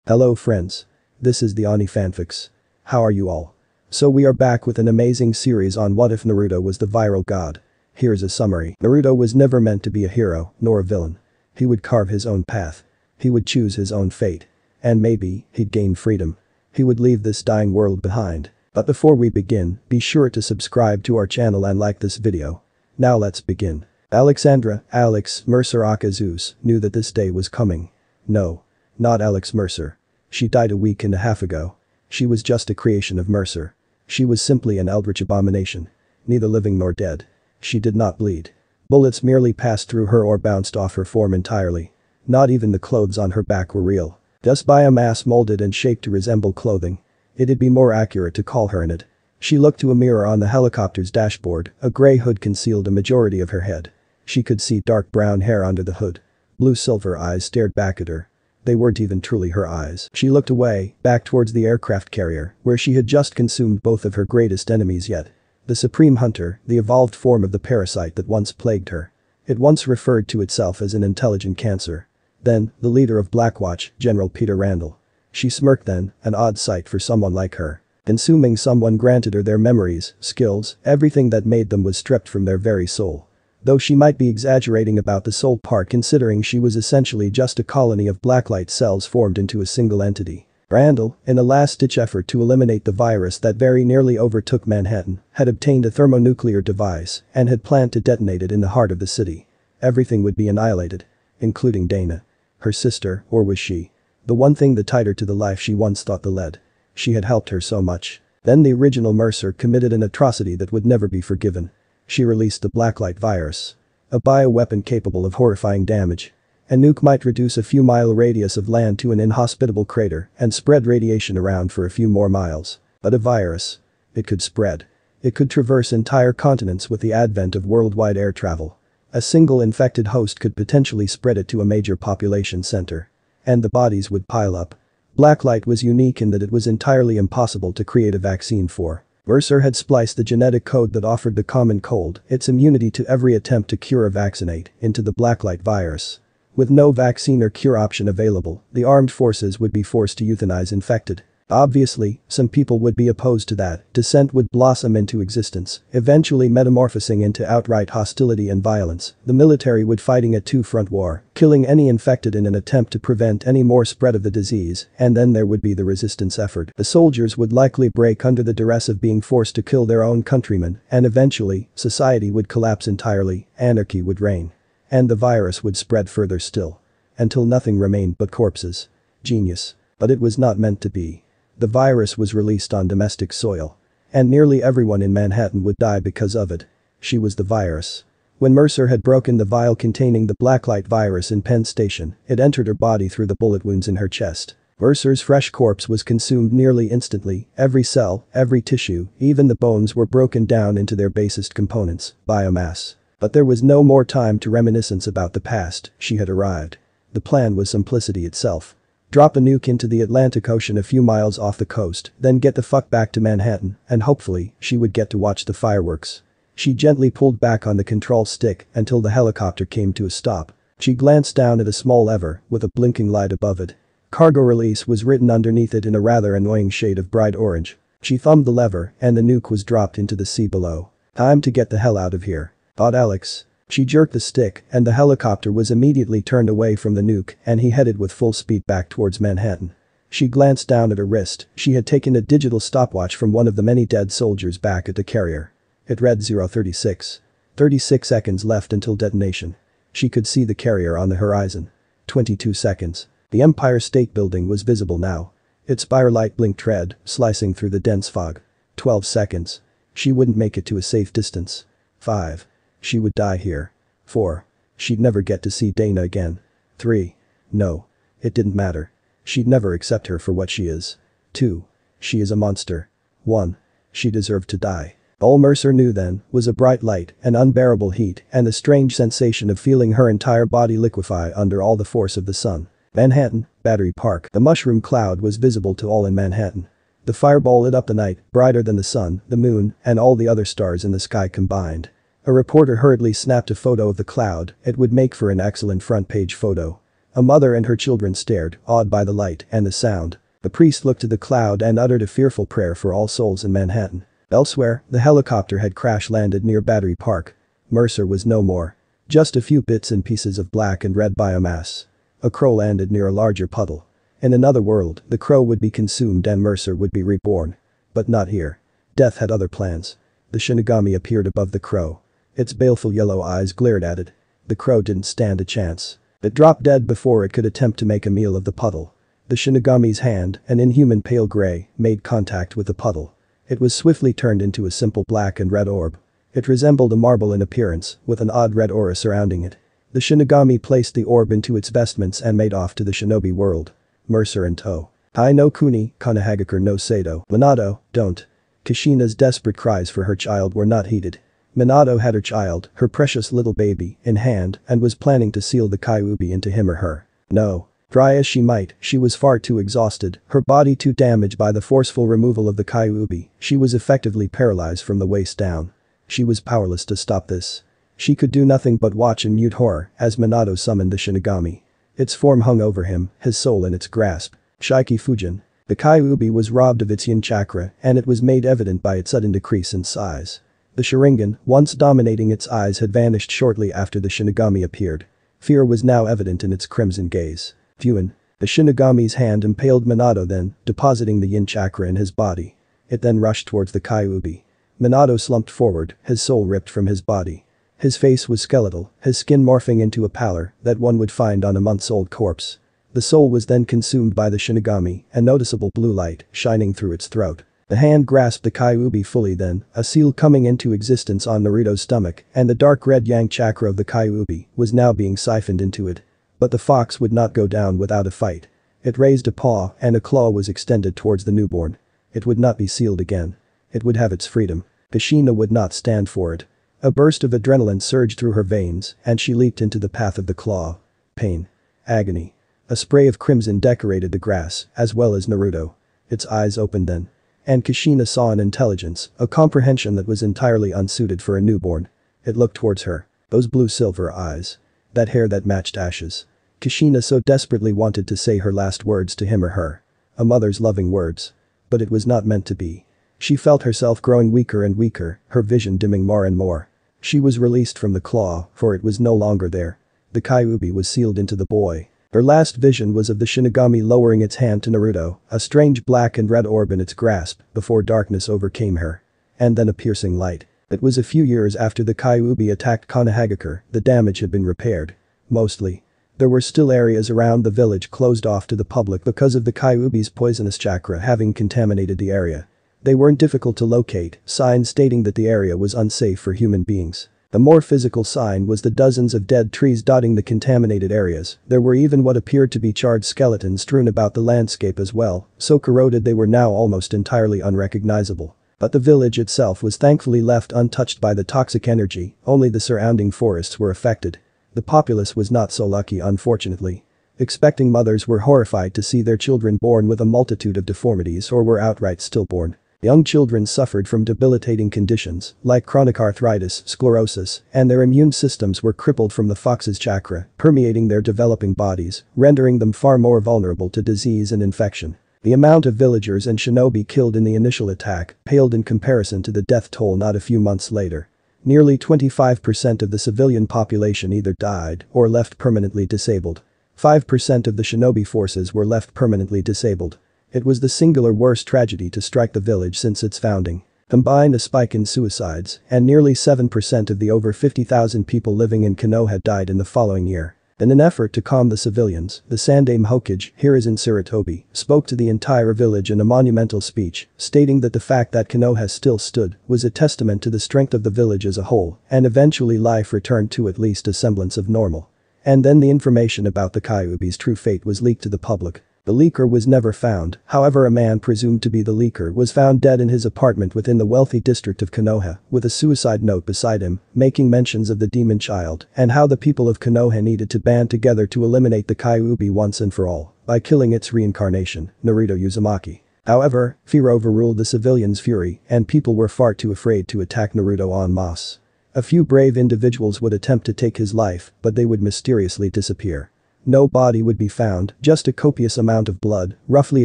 Hello friends. This is the Ani Fanfics. How are you all? So we are back with an amazing series on what if Naruto was the viral god. Here's a summary. Naruto was never meant to be a hero, nor a villain. He would carve his own path. He would choose his own fate. And maybe, he'd gain freedom. He would leave this dying world behind. But before we begin, be sure to subscribe to our channel and like this video. Now let's begin. Alexandra, Alex Mercer Akazus, knew that this day was coming. No. Not Alex Mercer. She died a week and a half ago. She was just a creation of Mercer. She was simply an eldritch abomination. Neither living nor dead. She did not bleed. Bullets merely passed through her or bounced off her form entirely. Not even the clothes on her back were real. Just biomass molded and shaped to resemble clothing. It'd be more accurate to call her in it. She looked to a mirror on the helicopter's dashboard. A gray hood concealed a majority of her head. She could see dark brown hair under the hood. Blue-silver eyes stared back at her. They weren't even truly her eyes. She looked away, back towards the aircraft carrier, where she had just consumed both of her greatest enemies yet. The Supreme Hunter, the evolved form of the parasite that once plagued her. It once referred to itself as an intelligent cancer. Then, the leader of Blackwatch, General Peter Randall. She smirked then, an odd sight for someone like her. Consuming someone granted her their memories, skills, everything that made them was stripped from their very soul. Though she might be exaggerating about the soul part considering she was essentially just a colony of blacklight cells formed into a single entity. Randall, in a last-ditch effort to eliminate the virus that very nearly overtook Manhattan, had obtained a thermonuclear device and had planned to detonate it in the heart of the city. Everything would be annihilated. Including Dana. Her sister, or was she? The one thing that tied her to the life she once thought the lead. She had helped her so much. Then the original Mercer committed an atrocity that would never be forgiven. She released the Blacklight virus. A bioweapon capable of horrifying damage. A nuke might reduce a few mile radius of land to an inhospitable crater and spread radiation around for a few more miles. But a virus. It could spread. It could traverse entire continents with the advent of worldwide air travel. A single infected host could potentially spread it to a major population center. And the bodies would pile up. Blacklight was unique in that it was entirely impossible to create a vaccine for. Mercer had spliced the genetic code that offered the common cold, its immunity to every attempt to cure or vaccinate, into the Blacklight virus. With no vaccine or cure option available, the armed forces would be forced to euthanize infected. Obviously, some people would be opposed to that, dissent would blossom into existence, eventually metamorphosing into outright hostility and violence. The military would fighting a two-front war, killing any infected in an attempt to prevent any more spread of the disease, and then there would be the resistance effort. The soldiers would likely break under the duress of being forced to kill their own countrymen, and eventually, society would collapse entirely, anarchy would reign. And the virus would spread further still. Until nothing remained but corpses. Genius. But it was not meant to be. The virus was released on domestic soil. And nearly everyone in Manhattan would die because of it. She was the virus. When Mercer had broken the vial containing the Blacklight virus in Penn Station, it entered her body through the bullet wounds in her chest. Mercer's fresh corpse was consumed nearly instantly, every cell, every tissue, even the bones were broken down into their basest components, biomass. But there was no more time to reminiscence about the past, she had arrived. The plan was simplicity itself. Drop a nuke into the Atlantic Ocean a few miles off the coast, then get the fuck back to Manhattan, and hopefully, she would get to watch the fireworks. She gently pulled back on the control stick until the helicopter came to a stop. She glanced down at a small lever with a blinking light above it. Cargo release was written underneath it in a rather annoying shade of bright orange. She thumbed the lever and the nuke was dropped into the sea below. Time to get the hell out of here, thought Alex. She jerked the stick and the helicopter was immediately turned away from the nuke and he headed with full speed back towards Manhattan. She glanced down at her wrist. She had taken a digital stopwatch from one of the many dead soldiers back at the carrier. It read 0:36. 36 seconds left until detonation. She could see the carrier on the horizon. 22 seconds. The Empire State Building was visible now. Its spire-light blinked red, slicing through the dense fog. 12 seconds. She wouldn't make it to a safe distance. 5. She would die here. 4. She'd never get to see Dana again. 3. No. It didn't matter. She'd never accept her for what she is. 2. She is a monster. 1. She deserved to die. All Mercer knew then was a bright light, an unbearable heat, and the strange sensation of feeling her entire body liquefy under all the force of the sun. Manhattan, Battery Park. The mushroom cloud was visible to all in Manhattan. The fireball lit up the night, brighter than the sun, the moon, and all the other stars in the sky combined. A reporter hurriedly snapped a photo of the cloud. It would make for an excellent front page photo. A mother and her children stared, awed by the light and the sound. The priest looked to the cloud and uttered a fearful prayer for all souls in Manhattan. Elsewhere, the helicopter had crash-landed near Battery Park. Mercer was no more. Just a few bits and pieces of black and red biomass. A crow landed near a larger puddle. In another world, the crow would be consumed and Mercer would be reborn. But not here. Death had other plans. The Shinigami appeared above the crow. Its baleful yellow eyes glared at it. The crow didn't stand a chance. It dropped dead before it could attempt to make a meal of the puddle. The Shinigami's hand, an inhuman pale gray, made contact with the puddle. It was swiftly turned into a simple black and red orb. It resembled a marble in appearance, with an odd red aura surrounding it. The Shinigami placed the orb into its vestments and made off to the shinobi world. Mercer in tow. "Hai no kuni, Kanahagakure no Sado." Minato, don't. Kushina's desperate cries for her child were not heeded. Minato had her child, her precious little baby, in hand and was planning to seal the Kyuubi into him or her. No. Try as she might, she was far too exhausted, her body too damaged by the forceful removal of the Kyuubi. She was effectively paralyzed from the waist down. She was powerless to stop this. She could do nothing but watch in mute horror as Minato summoned the Shinigami. Its form hung over him, his soul in its grasp. Shiki Fujin. The Kyuubi was robbed of its yin chakra and it was made evident by its sudden decrease in size. The Sharingan, once dominating its eyes, had vanished shortly after the Shinigami appeared. Fear was now evident in its crimson gaze. Fuin. The Shinigami's hand impaled Minato then, depositing the yin chakra in his body. It then rushed towards the Kyuubi. Minato slumped forward, his soul ripped from his body. His face was skeletal, his skin morphing into a pallor that one would find on a months-old corpse. The soul was then consumed by the Shinigami, a noticeable blue light shining through its throat. The hand grasped the Kyuubi fully then, a seal coming into existence on Naruto's stomach, and the dark red yang chakra of the Kyuubi was now being siphoned into it. But the fox would not go down without a fight. It raised a paw and a claw was extended towards the newborn. It would not be sealed again. It would have its freedom. Kushina would not stand for it. A burst of adrenaline surged through her veins and she leaped into the path of the claw. Pain. Agony. A spray of crimson decorated the grass, as well as Naruto. Its eyes opened then. And Kushina saw an intelligence, a comprehension that was entirely unsuited for a newborn. It looked towards her. Those blue-silver eyes. That hair that matched ashes. Kushina so desperately wanted to say her last words to him or her. A mother's loving words. But it was not meant to be. She felt herself growing weaker and weaker, her vision dimming more and more. She was released from the claw, for it was no longer there. The Kyuubi was sealed into the boy. Her last vision was of the Shinigami lowering its hand to Naruto, a strange black and red orb in its grasp, before darkness overcame her. And then a piercing light. It was a few years after the Kyuubi attacked Kanahagakure, the damage had been repaired. Mostly. There were still areas around the village closed off to the public because of the Kyuubi's poisonous chakra having contaminated the area. They weren't difficult to locate, signs stating that the area was unsafe for human beings. The more physical sign was the dozens of dead trees dotting the contaminated areas. There were even what appeared to be charred skeletons strewn about the landscape as well, so corroded they were now almost entirely unrecognizable. But the village itself was thankfully left untouched by the toxic energy, only the surrounding forests were affected. The populace was not so lucky, unfortunately. Expecting mothers were horrified to see their children born with a multitude of deformities or were outright stillborn. Young children suffered from debilitating conditions like chronic arthritis, sclerosis, and their immune systems were crippled from the fox's chakra, permeating their developing bodies, rendering them far more vulnerable to disease and infection. The amount of villagers and shinobi killed in the initial attack paled in comparison to the death toll not a few months later. Nearly 25% of the civilian population either died or left permanently disabled. 5% of the shinobi forces were left permanently disabled. It was the singular worst tragedy to strike the village since its founding. Combine a spike in suicides, and nearly 7% of the over 50,000 people living in Konoha died in the following year. In an effort to calm the civilians, the Sandaime Hokage, Hiruzen Sarutobi, spoke to the entire village in a monumental speech, stating that the fact that Konoha still stood was a testament to the strength of the village as a whole, and eventually life returned to at least a semblance of normal. And then the information about the Kyuubi's true fate was leaked to the public. The leaker was never found, however a man presumed to be the leaker was found dead in his apartment within the wealthy district of Konoha, with a suicide note beside him, making mentions of the demon child and how the people of Konoha needed to band together to eliminate the Kyuubi once and for all, by killing its reincarnation, Naruto Uzumaki. However, fear overruled the civilians' fury and people were far too afraid to attack Naruto en masse. A few brave individuals would attempt to take his life, but they would mysteriously disappear. No body would be found, just a copious amount of blood, roughly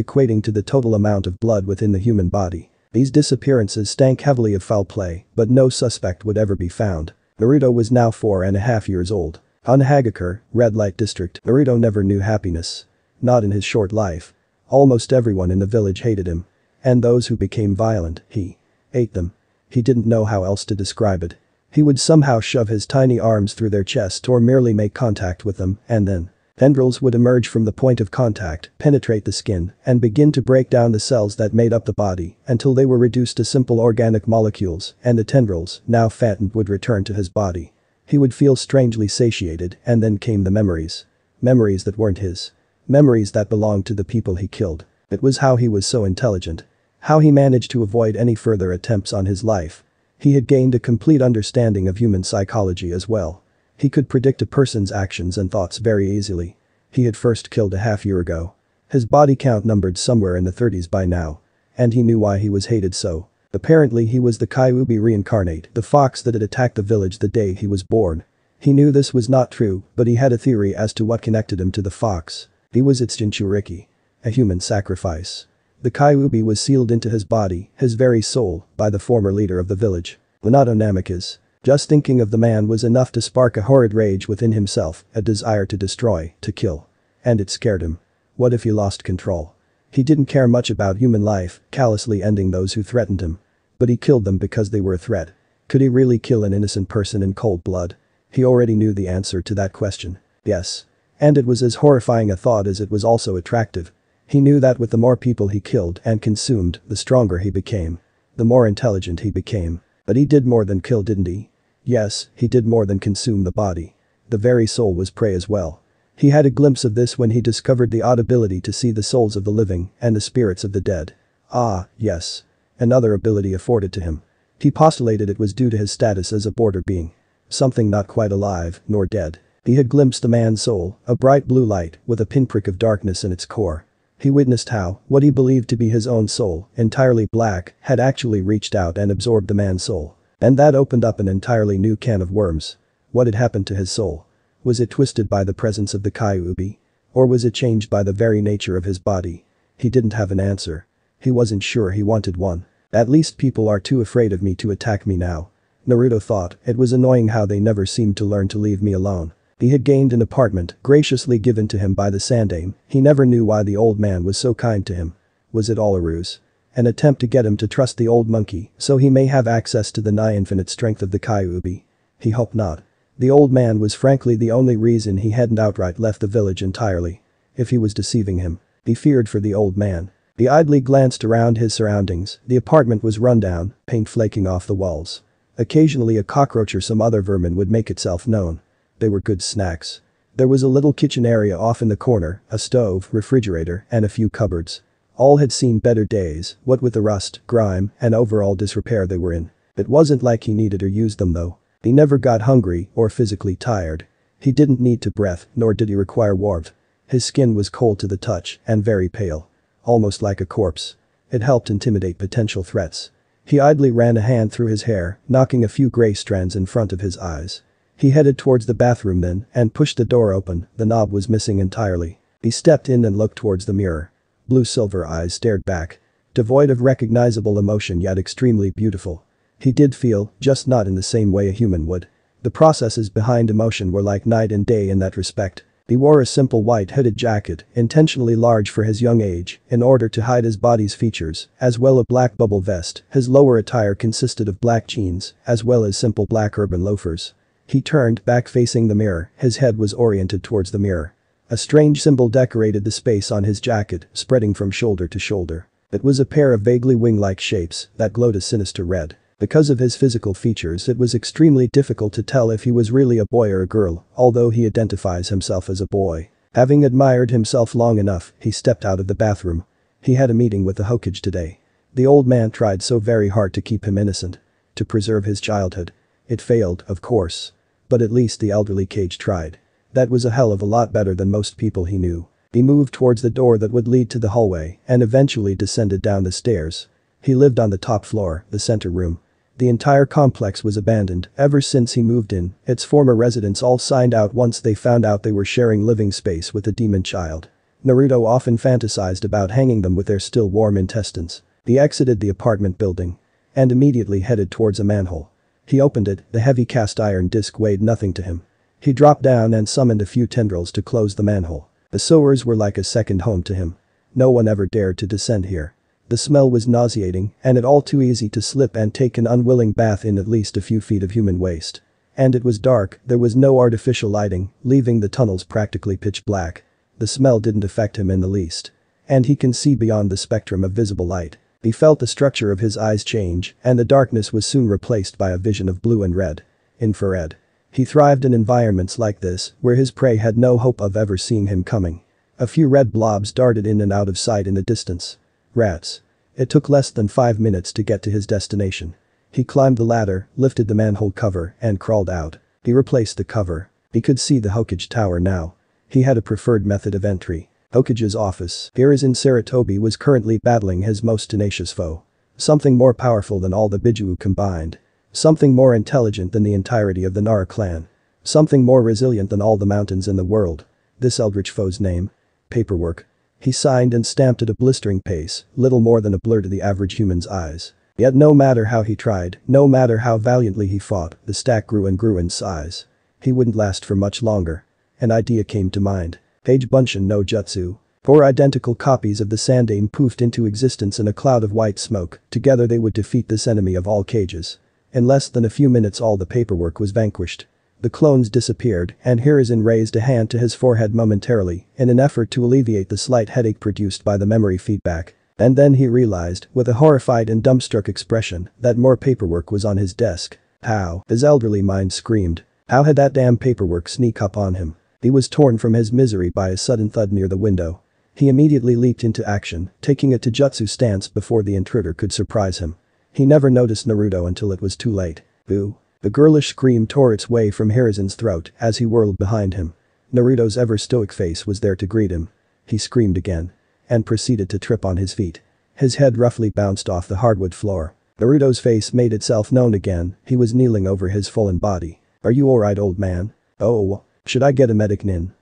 equating to the total amount of blood within the human body. These disappearances stank heavily of foul play, but no suspect would ever be found. Naruto was now 4.5 years old. On Hagakure, red light district, Naruto never knew happiness. Not in his short life. Almost everyone in the village hated him. And those who became violent, he ate them. He didn't know how else to describe it. He would somehow shove his tiny arms through their chest or merely make contact with them, and then tendrils would emerge from the point of contact, penetrate the skin, and begin to break down the cells that made up the body until they were reduced to simple organic molecules, and the tendrils, now fattened, would return to his body. He would feel strangely satiated, and then came the memories. Memories that weren't his. Memories that belonged to the people he killed. It was how he was so intelligent. How he managed to avoid any further attempts on his life. He had gained a complete understanding of human psychology as well. He could predict a person's actions and thoughts very easily. He had first killed a half year ago. His body count numbered somewhere in the 30s by now. And he knew why he was hated so. Apparently he was the Kyuubi reincarnate, the fox that had attacked the village the day he was born. He knew this was not true, but he had a theory as to what connected him to the fox. He was its Jinchuriki. A human sacrifice. The Kyuubi was sealed into his body, his very soul, by the former leader of the village. Minato Namikaze. Just thinking of the man was enough to spark a horrid rage within himself, a desire to destroy, to kill. And it scared him. What if he lost control? He didn't care much about human life, callously ending those who threatened him. But he killed them because they were a threat. Could he really kill an innocent person in cold blood? He already knew the answer to that question. Yes. And it was as horrifying a thought as it was also attractive. He knew that with the more people he killed and consumed, the stronger he became. The more intelligent he became. But he did more than kill, didn't he? Yes, he did more than consume the body. The very soul was prey as well. He had a glimpse of this when he discovered the odd ability to see the souls of the living and the spirits of the dead. Ah, yes. Another ability afforded to him. He postulated it was due to his status as a border being. Something not quite alive, nor dead. He had glimpsed the man's soul, a bright blue light with a pinprick of darkness in its core. He witnessed how, what he believed to be his own soul, entirely black, had actually reached out and absorbed the man's soul. And that opened up an entirely new can of worms. What had happened to his soul? Was it twisted by the presence of the Kyuubi? Or was it changed by the very nature of his body? He didn't have an answer. He wasn't sure he wanted one. At least people are too afraid of me to attack me now. Naruto thought, it was annoying how they never seemed to learn to leave me alone. He had gained an apartment, graciously given to him by the Sandaime. He never knew why the old man was so kind to him. Was it all a ruse? An attempt to get him to trust the old monkey so he may have access to the nigh infinite strength of the Kyuubi? He hoped not. The old man was frankly the only reason he hadn't outright left the village entirely. If he was deceiving him, he feared for the old man. He idly glanced around his surroundings. The apartment was run down, paint flaking off the walls. Occasionally a cockroach or some other vermin would make itself known. They were good snacks. There was a little kitchen area off in the corner, a stove, refrigerator, and a few cupboards. All had seen better days, what with the rust, grime, and overall disrepair they were in. It wasn't like he needed or used them though. He never got hungry or physically tired. He didn't need to breathe, nor did he require warmth. His skin was cold to the touch and very pale. Almost like a corpse. It helped intimidate potential threats. He idly ran a hand through his hair, knocking a few gray strands in front of his eyes. He headed towards the bathroom then and pushed the door open. The knob was missing entirely. He stepped in and looked towards the mirror. Blue-silver eyes stared back. Devoid of recognizable emotion yet extremely beautiful. He did feel, just not in the same way a human would. The processes behind emotion were like night and day in that respect. He wore a simple white hooded jacket, intentionally large for his young age, in order to hide his body's features, as well a black bubble vest. His lower attire consisted of black jeans, as well as simple black urban loafers. He turned back facing the mirror, his head was oriented towards the mirror. A strange symbol decorated the space on his jacket, spreading from shoulder to shoulder. It was a pair of vaguely wing-like shapes that glowed a sinister red. Because of his physical features it was extremely difficult to tell if he was really a boy or a girl, although he identifies himself as a boy. Having admired himself long enough, he stepped out of the bathroom. He had a meeting with the Hokage today. The old man tried so very hard to keep him innocent. To preserve his childhood. It failed, of course. But at least the elderly Kage tried. That was a hell of a lot better than most people he knew. He moved towards the door that would lead to the hallway and eventually descended down the stairs. He lived on the top floor, the center room. The entire complex was abandoned ever since he moved in. Its former residents all signed out once they found out they were sharing living space with a demon child. Naruto often fantasized about hanging them with their still warm intestines. He exited the apartment building and immediately headed towards a manhole. He opened it, the heavy cast iron disc weighed nothing to him. He dropped down and summoned a few tendrils to close the manhole. The sewers were like a second home to him. No one ever dared to descend here. The smell was nauseating and it all too easy to slip and take an unwilling bath in at least a few feet of human waste. And it was dark, there was no artificial lighting, leaving the tunnels practically pitch black. The smell didn't affect him in the least. And he can see beyond the spectrum of visible light. He felt the structure of his eyes change and the darkness was soon replaced by a vision of blue and red. Infrared. He thrived in environments like this where his prey had no hope of ever seeing him coming. A few red blobs darted in and out of sight in the distance. Rats. It took less than 5 minutes to get to his destination. He climbed the ladder, lifted the manhole cover and crawled out. He replaced the cover. He could see the Hokage tower now. He had a preferred method of entry. Hokage's office. Hiruzen Sarutobi was currently battling his most tenacious foe. Something more powerful than all the Biju combined. Something more intelligent than the entirety of the Nara clan. Something more resilient than all the mountains in the world. This eldritch foe's name? Paperwork. He signed and stamped at a blistering pace, little more than a blur to the average human's eyes. Yet no matter how he tried, no matter how valiantly he fought, the stack grew and grew in size. He wouldn't last for much longer. An idea came to mind. Page Bunshin no Jutsu. 4 identical copies of the Sandaime poofed into existence in a cloud of white smoke. Together they would defeat this enemy of all cages. In less than a few minutes all the paperwork was vanquished. The clones disappeared and Hiruzen raised a hand to his forehead momentarily in an effort to alleviate the slight headache produced by the memory feedback. And then he realized, with a horrified and dumbstruck expression, that more paperwork was on his desk. How? His elderly mind screamed. How had that damn paperwork sneak up on him? He was torn from his misery by a sudden thud near the window. He immediately leaped into action, taking a taijutsu stance before the intruder could surprise him. He never noticed Naruto until it was too late. Boo. The girlish scream tore its way from Hiruzen's throat as he whirled behind him. Naruto's ever-stoic face was there to greet him. He screamed again. And proceeded to trip on his feet. His head roughly bounced off the hardwood floor. Naruto's face made itself known again, he was kneeling over his fallen body. Are you alright, old man? Oh. Should I get a medic nin?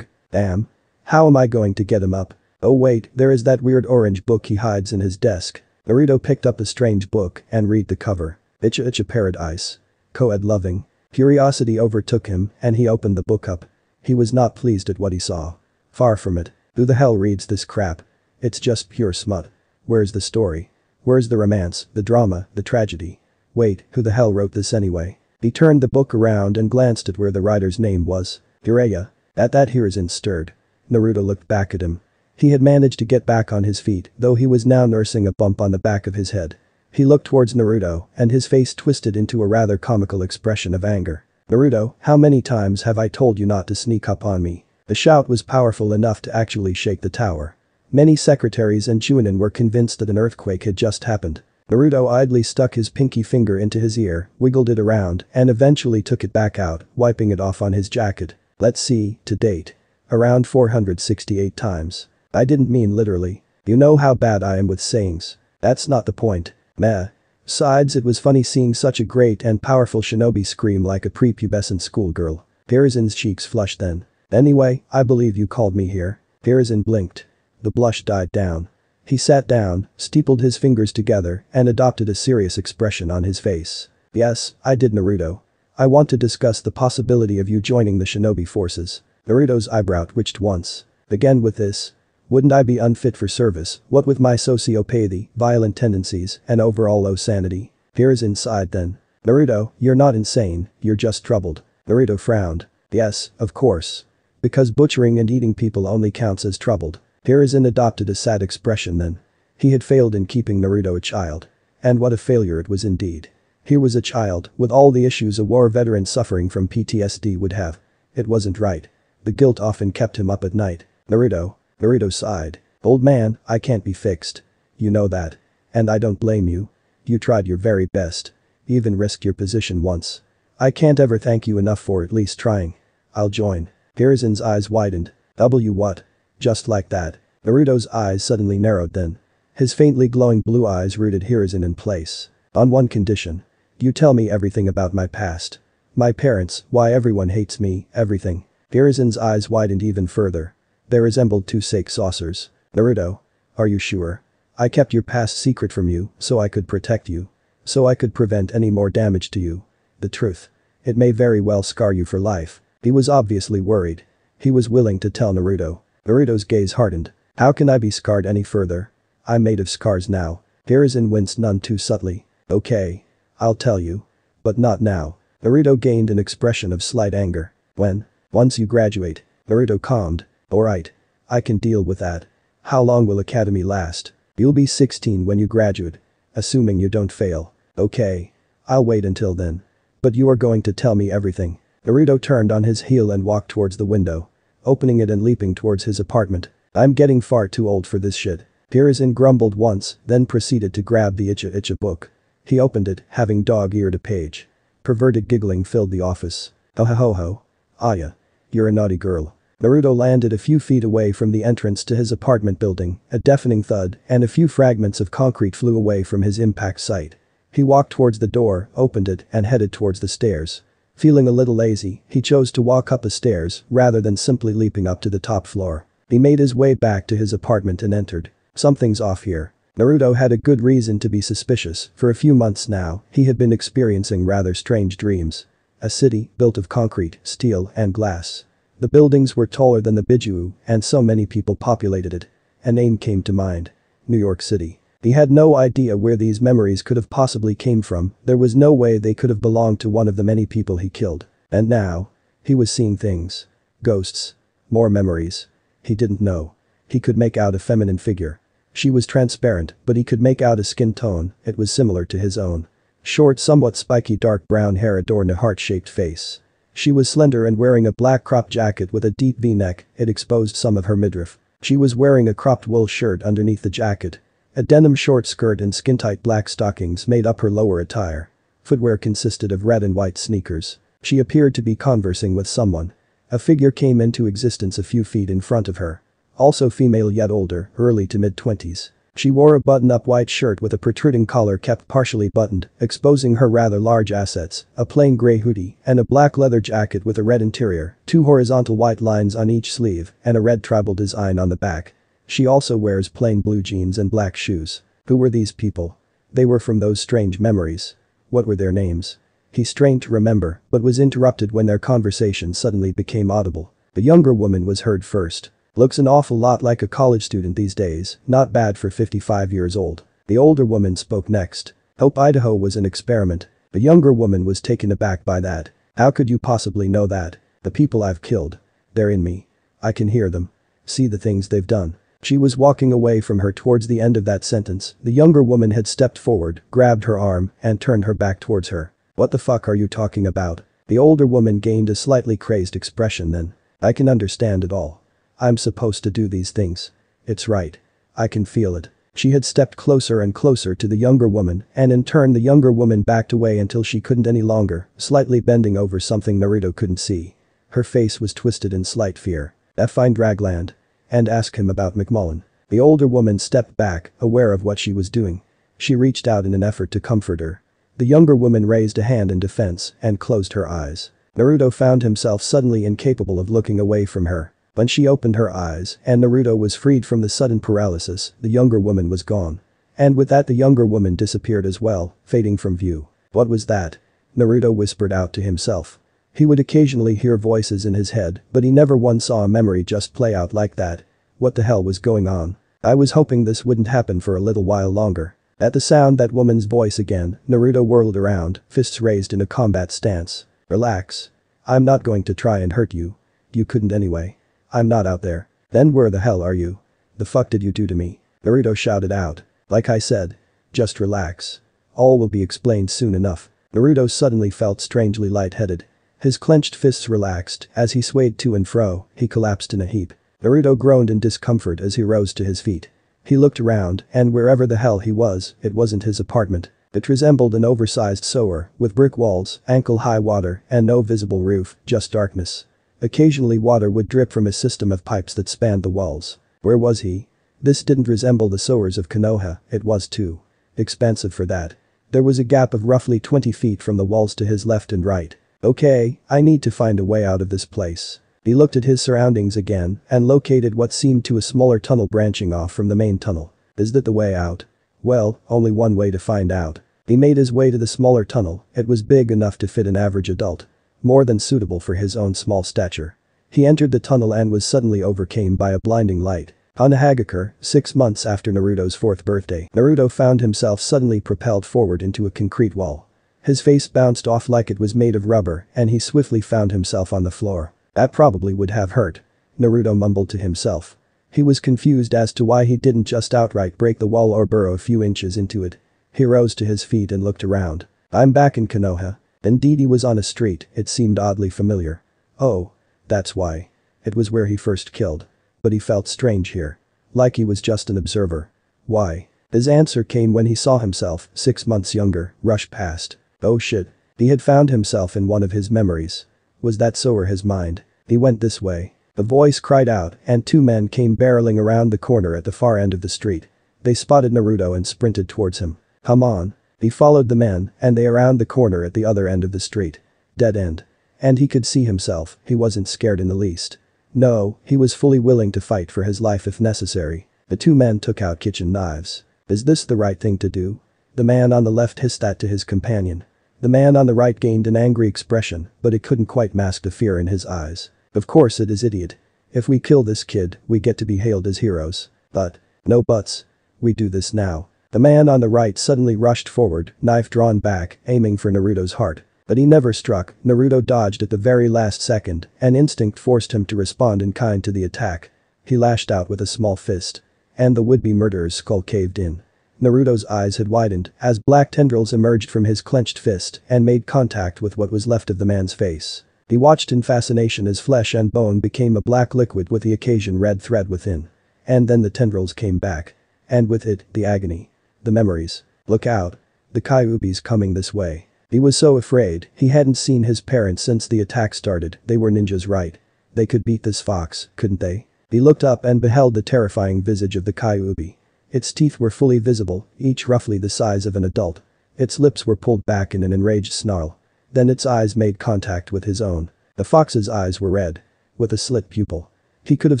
Damn. How am I going to get him up? Oh wait, there is that weird orange book he hides in his desk. Naruto picked up a strange book and read the cover. Icha Paradise. Co-ed loving. Curiosity overtook him and he opened the book up. He was not pleased at what he saw. Far from it. Who the hell reads this crap? It's just pure smut. Where's the story? Where's the romance, the drama, the tragedy? Wait, who the hell wrote this anyway? He turned the book around and glanced at where the writer's name was. Jiraiya. At that Hiruzen stirred. Naruto looked back at him. He had managed to get back on his feet, though he was now nursing a bump on the back of his head. He looked towards Naruto and his face twisted into a rather comical expression of anger. Naruto, how many times have I told you not to sneak up on me? The shout was powerful enough to actually shake the tower. Many secretaries and Chunin were convinced that an earthquake had just happened. Naruto idly stuck his pinky finger into his ear, wiggled it around, and eventually took it back out, wiping it off on his jacket. Let's see, to date. Around 468 times. I didn't mean literally. You know how bad I am with sayings. That's not the point. Meh. Besides, it was funny seeing such a great and powerful shinobi scream like a prepubescent schoolgirl. Hiruzen's cheeks flushed then. Anyway, I believe you called me here. Hiruzen blinked. The blush died down. He sat down, steepled his fingers together, and adopted a serious expression on his face. Yes, I did, Naruto. I want to discuss the possibility of you joining the shinobi forces. Naruto's eyebrow twitched once. Again with this? Wouldn't I be unfit for service, what with my sociopathy, violent tendencies, and overall low sanity? Hiruzen sighed then. Naruto, you're not insane, you're just troubled. Naruto frowned. Yes, of course. Because butchering and eating people only counts as troubled. Hiruzen adopted a sad expression then. He had failed in keeping Naruto a child. And what a failure it was indeed. Here was a child, with all the issues a war veteran suffering from PTSD would have. It wasn't right. The guilt often kept him up at night. Naruto sighed. Old man, I can't be fixed. You know that. And I don't blame you. You tried your very best. Even risked your position once. I can't ever thank you enough for at least trying. I'll join. Hiruzen's eyes widened. What? Just like that. Naruto's eyes suddenly narrowed then. His faintly glowing blue eyes rooted Hiruzen in place. On one condition. You tell me everything about my past. My parents, why everyone hates me, everything. Hiruzen's eyes widened even further. They resembled two sake saucers. Naruto. Are you sure? I kept your past secret from you so I could protect you. So I could prevent any more damage to you. The truth. It may very well scar you for life. He was obviously worried. He was willing to tell Naruto. Naruto's gaze hardened. How can I be scarred any further? I'm made of scars now. Hiruzen winced none too subtly. Okay. I'll tell you. But not now. Naruto gained an expression of slight anger. When? Once you graduate. Naruto calmed. Alright. I can deal with that. How long will academy last? You'll be 16 when you graduate. Assuming you don't fail. Okay. I'll wait until then. But you are going to tell me everything. Naruto turned on his heel and walked towards the window. Opening it and leaping towards his apartment. I'm getting far too old for this shit. Hiruzen grumbled once, then proceeded to grab the Icha book. He opened it, having dog-eared a page. Perverted giggling filled the office. Oh ho ho ho. Aya. You're a naughty girl. Naruto landed a few feet away from the entrance to his apartment building, a deafening thud, and a few fragments of concrete flew away from his impact site. He walked towards the door, opened it, and headed towards the stairs. Feeling a little lazy, he chose to walk up the stairs rather than simply leaping up to the top floor. He made his way back to his apartment and entered. Something's off here. Naruto had a good reason to be suspicious. For a few months now, he had been experiencing rather strange dreams. A city built of concrete, steel, and glass. The buildings were taller than the Biju, and so many people populated it. A name came to mind. New York City. He had no idea where these memories could have possibly came from. There was no way they could have belonged to one of the many people he killed. And now, he was seeing things. Ghosts. More memories. He didn't know. He could make out a feminine figure. She was transparent, but he could make out a skin tone. It was similar to his own. Short, somewhat spiky dark brown hair adorned a heart-shaped face. She was slender and wearing a black cropped jacket with a deep V-neck. It exposed some of her midriff. She was wearing a cropped wool shirt underneath the jacket. A denim short skirt and skin-tight black stockings made up her lower attire. Footwear consisted of red and white sneakers. She appeared to be conversing with someone. A figure came into existence a few feet in front of her. Also female yet older, early to mid-20s. She wore a button-up white shirt with a protruding collar kept partially buttoned, exposing her rather large assets, a plain gray hoodie, and a black leather jacket with a red interior, 2 horizontal white lines on each sleeve, and a red tribal design on the back. She also wears plain blue jeans and black shoes. Who were these people? They were from those strange memories. What were their names? He strained to remember, but was interrupted when their conversation suddenly became audible. The younger woman was heard first. Looks an awful lot like a college student these days, not bad for 55 years old. The older woman spoke next. Hope Idaho was an experiment. The younger woman was taken aback by that. How could you possibly know that? The people I've killed. They're in me. I can hear them. See the things they've done. She was walking away from her towards the end of that sentence. The younger woman had stepped forward, grabbed her arm, and turned her back towards her. What the fuck are you talking about? The older woman gained a slightly crazed expression then. I can understand it all. I'm supposed to do these things. It's right. I can feel it. She had stepped closer and closer to the younger woman, and in turn the younger woman backed away until she couldn't any longer, slightly bending over something Naruto couldn't see. Her face was twisted in slight fear. Find Ragland. And ask him about McMullen. The older woman stepped back, aware of what she was doing. She reached out in an effort to comfort her. The younger woman raised a hand in defense and closed her eyes. Naruto found himself suddenly incapable of looking away from her. When she opened her eyes and Naruto was freed from the sudden paralysis, the younger woman was gone. And with that the younger woman disappeared as well, fading from view. What was that? Naruto whispered out to himself. He would occasionally hear voices in his head, but he never once saw a memory just play out like that. What the hell was going on? I was hoping this wouldn't happen for a little while longer. At the sound that woman's voice again, Naruto whirled around, fists raised in a combat stance. Relax. I'm not going to try and hurt you. You couldn't anyway. I'm not out there. Then where the hell are you? The fuck did you do to me? Naruto shouted out. Like I said. Just relax. All will be explained soon enough. Naruto suddenly felt strangely lightheaded. His clenched fists relaxed as he swayed to and fro, he collapsed in a heap. Naruto groaned in discomfort as he rose to his feet. He looked around, and wherever the hell he was, it wasn't his apartment. It resembled an oversized sewer, with brick walls, ankle-high water, and no visible roof, just darkness. Occasionally water would drip from a system of pipes that spanned the walls. Where was he? This didn't resemble the sewers of Konoha, it was too expansive for that. There was a gap of roughly 20 feet from the walls to his left and right. Okay, I need to find a way out of this place. He looked at his surroundings again and located what seemed to a smaller tunnel branching off from the main tunnel. Is that the way out? Well, only one way to find out. He made his way to the smaller tunnel. It was big enough to fit an average adult. More than suitable for his own small stature. He entered the tunnel and was suddenly overcome by a blinding light. On Hagakure, 6 months after Naruto's 4th birthday, Naruto found himself suddenly propelled forward into a concrete wall. His face bounced off like it was made of rubber and he swiftly found himself on the floor. That probably would have hurt. Naruto mumbled to himself. He was confused as to why he didn't just outright break the wall or burrow a few inches into it. He rose to his feet and looked around. I'm back in Konoha. Indeed he was on a street, it seemed oddly familiar. Oh. That's why. It was where he first killed. But he felt strange here. Like he was just an observer. Why? His answer came when he saw himself, 6 months younger, rush past. Oh shit. He had found himself in one of his memories. Was that so or his mind? He went this way. A voice cried out and 2 men came barreling around the corner at the far end of the street. They spotted Naruto and sprinted towards him. Come on. He followed the men and they around the corner at the other end of the street. Dead end. And he could see himself, he wasn't scared in the least. No, he was fully willing to fight for his life if necessary. The 2 men took out kitchen knives. Is this the right thing to do? The man on the left hissed that to his companion. The man on the right gained an angry expression, but it couldn't quite mask the fear in his eyes. Of course it is idiot. If we kill this kid, we get to be hailed as heroes. But. No buts. We do this now. The man on the right suddenly rushed forward, knife drawn back, aiming for Naruto's heart. But he never struck. Naruto dodged at the very last second, and instinct forced him to respond in kind to the attack. He lashed out with a small fist. And the would-be murderer's skull caved in. Naruto's eyes had widened as black tendrils emerged from his clenched fist and made contact with what was left of the man's face. He watched in fascination as flesh and bone became a black liquid with the occasion red thread within. And then the tendrils came back. And with it, the agony. The memories. Look out. The Kyuubi's coming this way. He was so afraid, he hadn't seen his parents since the attack started. They were ninjas, right? They could beat this fox, couldn't they? He looked up and beheld the terrifying visage of the Kyuubi. Its teeth were fully visible, each roughly the size of an adult. Its lips were pulled back in an enraged snarl. Then its eyes made contact with his own. The fox's eyes were red. With a slit pupil. He could have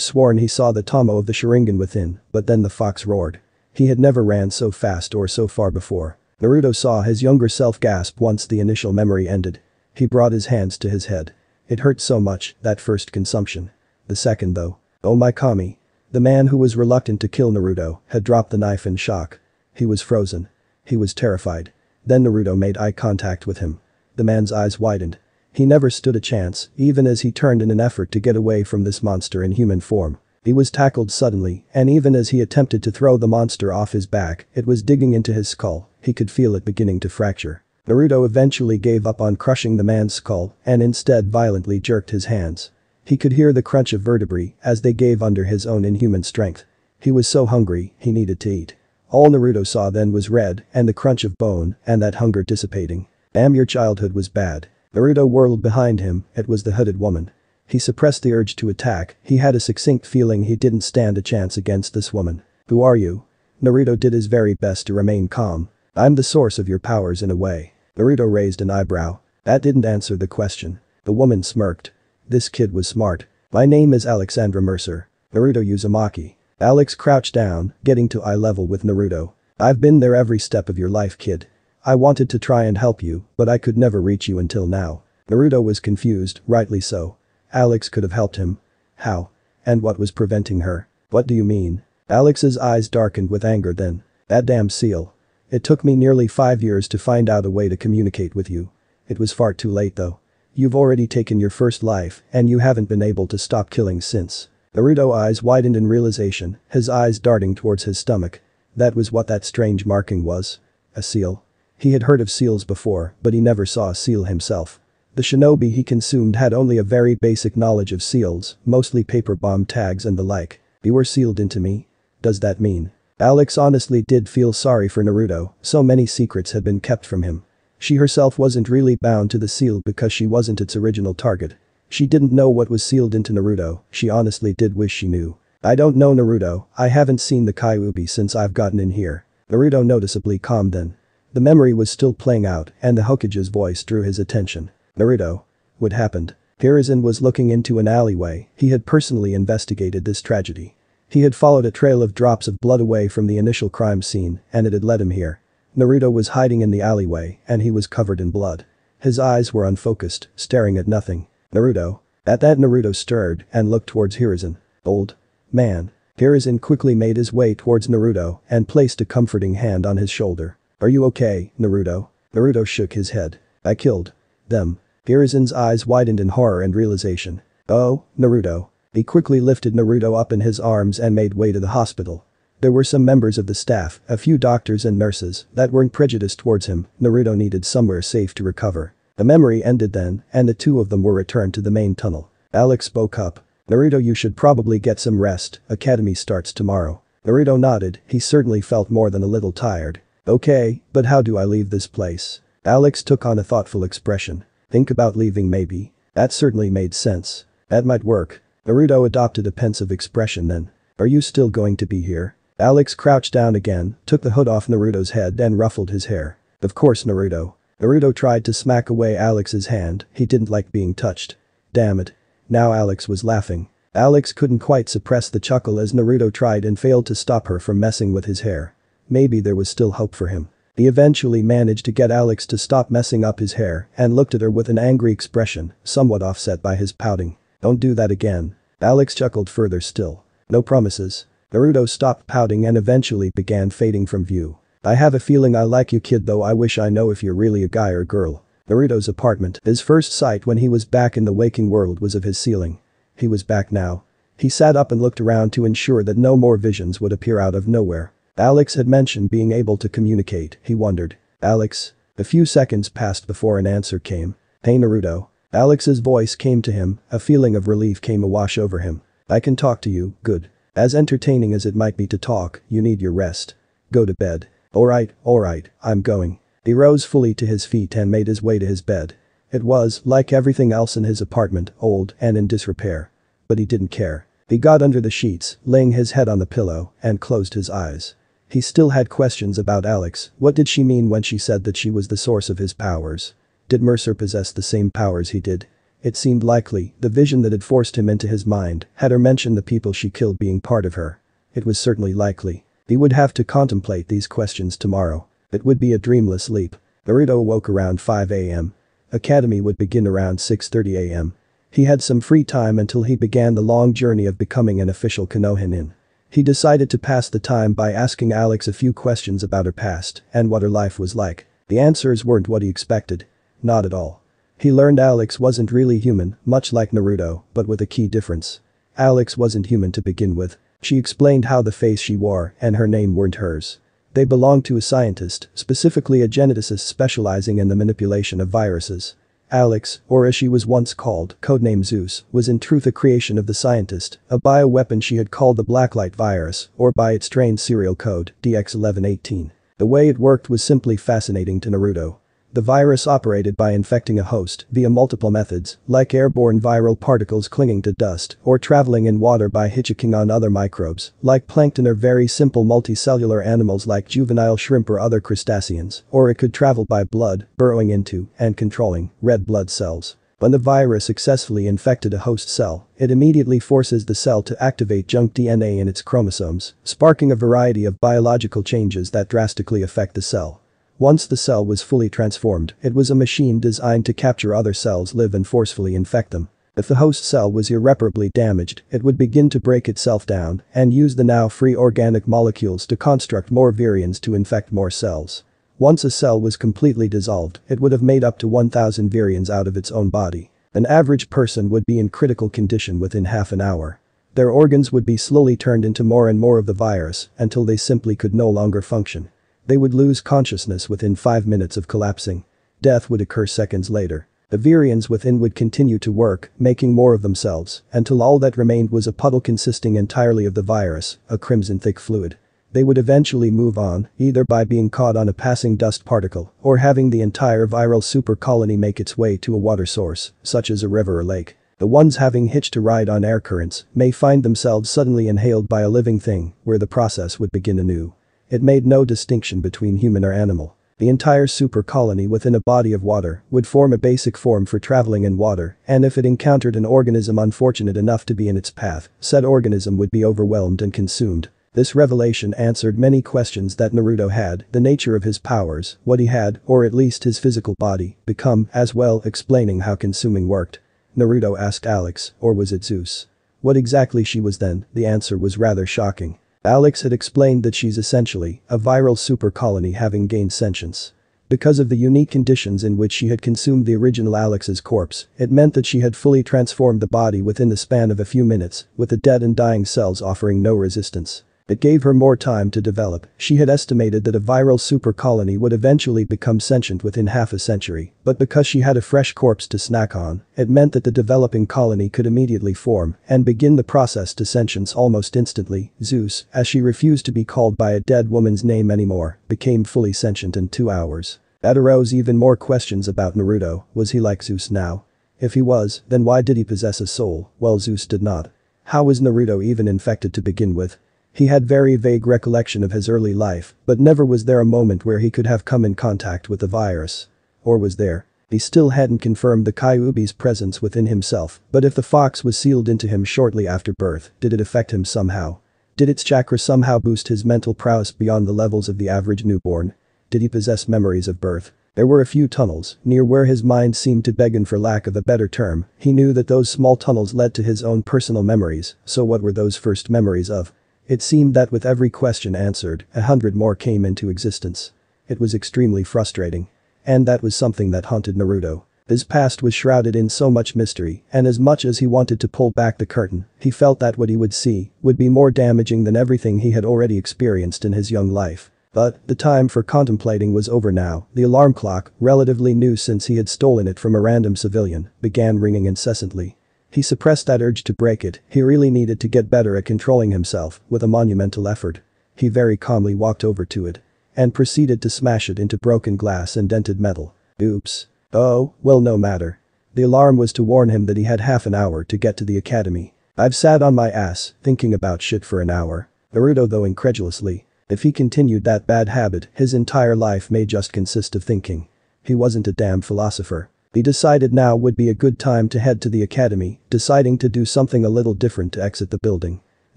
sworn he saw the tomo of the Sharingan within, but then the fox roared. He had never ran so fast or so far before. Naruto saw his younger self gasp once the initial memory ended. He brought his hands to his head. It hurt so much, that first consumption. The second though. Oh my kami. The man who was reluctant to kill Naruto had dropped the knife in shock. He was frozen. He was terrified. Then Naruto made eye contact with him. The man's eyes widened. He never stood a chance, even as he turned in an effort to get away from this monster in human form. He was tackled suddenly, and even as he attempted to throw the monster off his back, it was digging into his skull. He could feel it beginning to fracture. Naruto eventually gave up on crushing the man's skull and instead violently jerked his hands. He could hear the crunch of vertebrae as they gave under his own inhuman strength. He was so hungry, he needed to eat. All Naruto saw then was red and the crunch of bone and that hunger dissipating. Damn, your childhood was bad. Naruto whirled behind him, it was the hooded woman. He suppressed the urge to attack, he had a succinct feeling he didn't stand a chance against this woman. Who are you? Naruto did his very best to remain calm. I'm the source of your powers in a way. Naruto raised an eyebrow. That didn't answer the question. The woman smirked. This kid was smart. My name is Alexandra Mercer. Naruto Uzumaki. Alex crouched down, getting to eye level with Naruto. I've been there every step of your life, kid. I wanted to try and help you, but I could never reach you until now. Naruto was confused, rightly so. Alex could have helped him. How? And what was preventing her? What do you mean? Alex's eyes darkened with anger then. That damn seal. It took me nearly 5 years to find out a way to communicate with you. It was far too late though. You've already taken your first life and you haven't been able to stop killing since. Naruto's eyes widened in realization, his eyes darting towards his stomach. That was what that strange marking was. A seal. He had heard of seals before, but he never saw a seal himself. The shinobi he consumed had only a very basic knowledge of seals, mostly paper bomb tags and the like. You were sealed into me? Does that mean? Alex honestly did feel sorry for Naruto, so many secrets had been kept from him. She herself wasn't really bound to the seal because she wasn't its original target. She didn't know what was sealed into Naruto, she honestly did wish she knew. I don't know Naruto, I haven't seen the Kyuubi since I've gotten in here. Naruto noticeably calmed then. The memory was still playing out and the Hokage's voice drew his attention. Naruto. What happened? Hiruzen was looking into an alleyway. He had personally investigated this tragedy. He had followed a trail of drops of blood away from the initial crime scene and it had led him here. Naruto was hiding in the alleyway and he was covered in blood. His eyes were unfocused, staring at nothing. Naruto. At that Naruto stirred and looked towards Hiruzen. Old man. Hiruzen quickly made his way towards Naruto and placed a comforting hand on his shoulder. Are you okay, Naruto? Naruto shook his head. I killed them. Hiruzen's eyes widened in horror and realization. Oh, Naruto. He quickly lifted Naruto up in his arms and made way to the hospital. There were some members of the staff, a few doctors and nurses, that weren't prejudiced towards him. Naruto needed somewhere safe to recover. The memory ended then, and the two of them were returned to the main tunnel. Alex spoke up. Naruto, you should probably get some rest, academy starts tomorrow. Naruto nodded, he certainly felt more than a little tired. Okay, but how do I leave this place? Alex took on a thoughtful expression. Think about leaving maybe. That certainly made sense. That might work. Naruto adopted a pensive expression then. Are you still going to be here? Alex crouched down again, took the hood off Naruto's head and ruffled his hair. Of course, Naruto. Naruto tried to smack away Alex's hand, he didn't like being touched. Damn it. Now Alex was laughing. Alex couldn't quite suppress the chuckle as Naruto tried and failed to stop her from messing with his hair. Maybe there was still hope for him. He eventually managed to get Alex to stop messing up his hair and looked at her with an angry expression, somewhat offset by his pouting. Don't do that again. Alex chuckled further still. No promises. Naruto stopped pouting and eventually began fading from view. I have a feeling I like you, kid, though I wish I know if you're really a guy or girl. Naruto's apartment. His first sight when he was back in the waking world was of his ceiling. He was back now. He sat up and looked around to ensure that no more visions would appear out of nowhere. Alex had mentioned being able to communicate, he wondered. Alex? A few seconds passed before an answer came. Hey Naruto. Alex's voice came to him, a feeling of relief came awash over him. I can talk to you, good. As entertaining as it might be to talk, you need your rest. Go to bed. Alright, I'm going. He rose fully to his feet and made his way to his bed. It was, like everything else in his apartment, old and in disrepair. But he didn't care. He got under the sheets, laying his head on the pillow, and closed his eyes. He still had questions about Alex. What did she mean when she said that she was the source of his powers? Did Mercer possess the same powers he did? It seemed likely, the vision that had forced him into his mind had her mention the people she killed being part of her. It was certainly likely. He would have to contemplate these questions tomorrow. It would be a dreamless leap. Naruto awoke around 5 a.m. Academy would begin around 6:30 a.m. He had some free time until he began the long journey of becoming an official Konohinin. He decided to pass the time by asking Alex a few questions about her past and what her life was like. The answers weren't what he expected. Not at all. He learned Alex wasn't really human, much like Naruto, but with a key difference. Alex wasn't human to begin with. She explained how the face she wore and her name weren't hers. They belonged to a scientist, specifically a geneticist specializing in the manipulation of viruses. Alex, or as she was once called, codename Zeus, was in truth a creation of the scientist, a bioweapon she had called the Blacklight virus, or by its strange serial code, DX1118. The way it worked was simply fascinating to Naruto. The virus operated by infecting a host via multiple methods, like airborne viral particles clinging to dust or traveling in water by hitchhiking on other microbes, like plankton or very simple multicellular animals like juvenile shrimp or other crustaceans, or it could travel by blood, burrowing into and controlling red blood cells. When the virus successfully infected a host cell, it immediately forces the cell to activate junk DNA in its chromosomes, sparking a variety of biological changes that drastically affect the cell. Once the cell was fully transformed, it was a machine designed to capture other cells live and forcefully infect them. If the host cell was irreparably damaged, it would begin to break itself down and use the now free organic molecules to construct more virions to infect more cells. Once a cell was completely dissolved, it would have made up to 1,000 virions out of its own body. An average person would be in critical condition within half an hour. Their organs would be slowly turned into more and more of the virus until they simply could no longer function. They would lose consciousness within 5 minutes of collapsing. Death would occur seconds later. The virions within would continue to work, making more of themselves, until all that remained was a puddle consisting entirely of the virus, a crimson thick fluid. They would eventually move on, either by being caught on a passing dust particle or having the entire viral super colony make its way to a water source, such as a river or lake. The ones having hitched a ride on air currents may find themselves suddenly inhaled by a living thing, where the process would begin anew. It made no distinction between human or animal. The entire super colony within a body of water would form a basic form for traveling in water, and if it encountered an organism unfortunate enough to be in its path, said organism would be overwhelmed and consumed. This revelation answered many questions that Naruto had, the nature of his powers, what he had, or at least his physical body, become, as well explaining how consuming worked. Naruto asked Alex, or was it Zeus? What exactly she was then, the answer was rather shocking. Alex had explained that she's essentially a viral super colony having gained sentience. Because of the unique conditions in which she had consumed the original Alex's corpse, it meant that she had fully transformed the body within the span of a few minutes, with the dead and dying cells offering no resistance. It gave her more time to develop. She had estimated that a viral super colony would eventually become sentient within half a century, but because she had a fresh corpse to snack on, it meant that the developing colony could immediately form and begin the process to sentience almost instantly. Zeus, as she refused to be called by a dead woman's name anymore, became fully sentient in 2 hours. That arose even more questions about Naruto. Was he like Zeus now? If he was, then why did he possess a soul, while Zeus did not? How was Naruto even infected to begin with? He had very vague recollection of his early life, but never was there a moment where he could have come in contact with the virus. Or was there? He still hadn't confirmed the Kyuubi's presence within himself, but if the fox was sealed into him shortly after birth, did it affect him somehow? Did its chakra somehow boost his mental prowess beyond the levels of the average newborn? Did he possess memories of birth? There were a few tunnels, near where his mind seemed to beckon for lack of a better term. He knew that those small tunnels led to his own personal memories, so what were those first memories of? It seemed that with every question answered, 100 more came into existence. It was extremely frustrating. And that was something that haunted Naruto. His past was shrouded in so much mystery, and as much as he wanted to pull back the curtain, he felt that what he would see would be more damaging than everything he had already experienced in his young life. But the time for contemplating was over now. The alarm clock, relatively new since he had stolen it from a random civilian, began ringing incessantly. He suppressed that urge to break it. He really needed to get better at controlling himself, with a monumental effort. He very calmly walked over to it and proceeded to smash it into broken glass and dented metal. Oops. Oh, well, no matter. The alarm was to warn him that he had half an hour to get to the academy. I've sat on my ass, thinking about shit for an hour. Naruto though incredulously. If he continued that bad habit, his entire life may just consist of thinking. He wasn't a damn philosopher. He decided now would be a good time to head to the academy, deciding to do something a little different to exit the building.